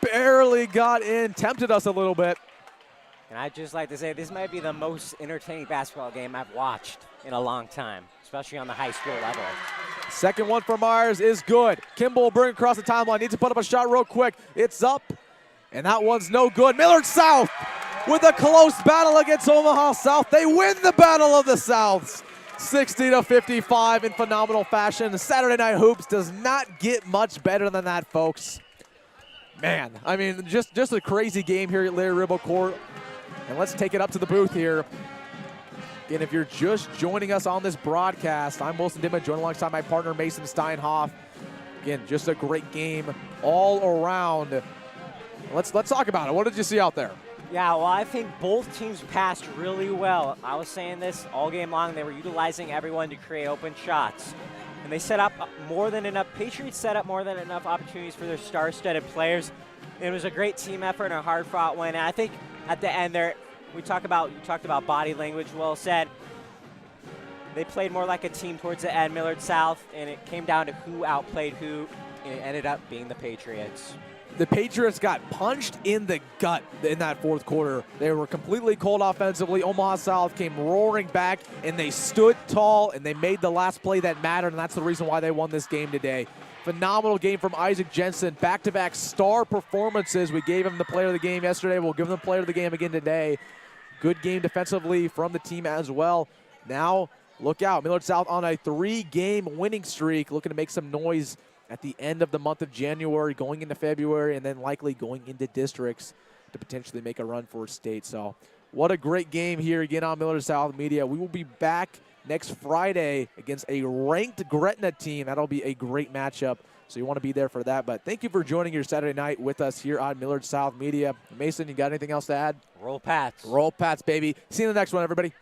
[SPEAKER 1] Barely got in, tempted us a little bit.
[SPEAKER 2] And I'd just like to say this might be the most entertaining basketball game I've watched in a long time, especially on the high school level.
[SPEAKER 1] Second one for Myers is good. Kimball will bring across the timeline, needs to put up a shot real quick. It's up. And that one's no good. Millard South with a close battle against Omaha South. They win the Battle of the Souths, 60-55 in phenomenal fashion. Saturday Night Hoops does not get much better than that, folks. Man, I mean, just a crazy game here at Larry Ribble Court. And let's take it up to the booth here. Again, if you're just joining us on this broadcast, I'm Wilson Dittman, joined alongside my partner Mason Steinhoff. Again, just a great game all around. Let's talk about it. What did you see out there?
[SPEAKER 2] Yeah, well, I think both teams passed really well. I was saying this all game long. They were utilizing everyone to create open shots. And they set up more than enough. Patriots set up more than enough opportunities for their star-studded players. It was a great team effort and a hard-fought win. And I think at the end there, you talked about body language, well said. They played more like a team towards the end, Millard South, and it came down to who outplayed who, and it ended up being the Patriots.
[SPEAKER 1] The Patriots got punched in the gut in that fourth quarter. They were completely cold offensively. Omaha South came roaring back, and they stood tall, and they made the last play that mattered, and that's the reason why they won this game today. Phenomenal game from Isaac Jensen. Back-to-back star performances. We gave him the player of the game yesterday. We'll give him the player of the game again today. Good game defensively from the team as well. Now, look out. Millard South on a 3-game winning streak, looking to make some noise at the end of the month of January, going into February, and then likely going into districts to potentially make a run for state. So what a great game here again on Millard South Media. We will be back next Friday against a ranked Gretna team. That'll be a great matchup, so you want to be there for that. But thank you for joining your Saturday night with us here on Millard South Media. Mason, you got anything else to add?
[SPEAKER 2] Roll Pats.
[SPEAKER 1] Roll Pats, baby. See you in the next one, everybody.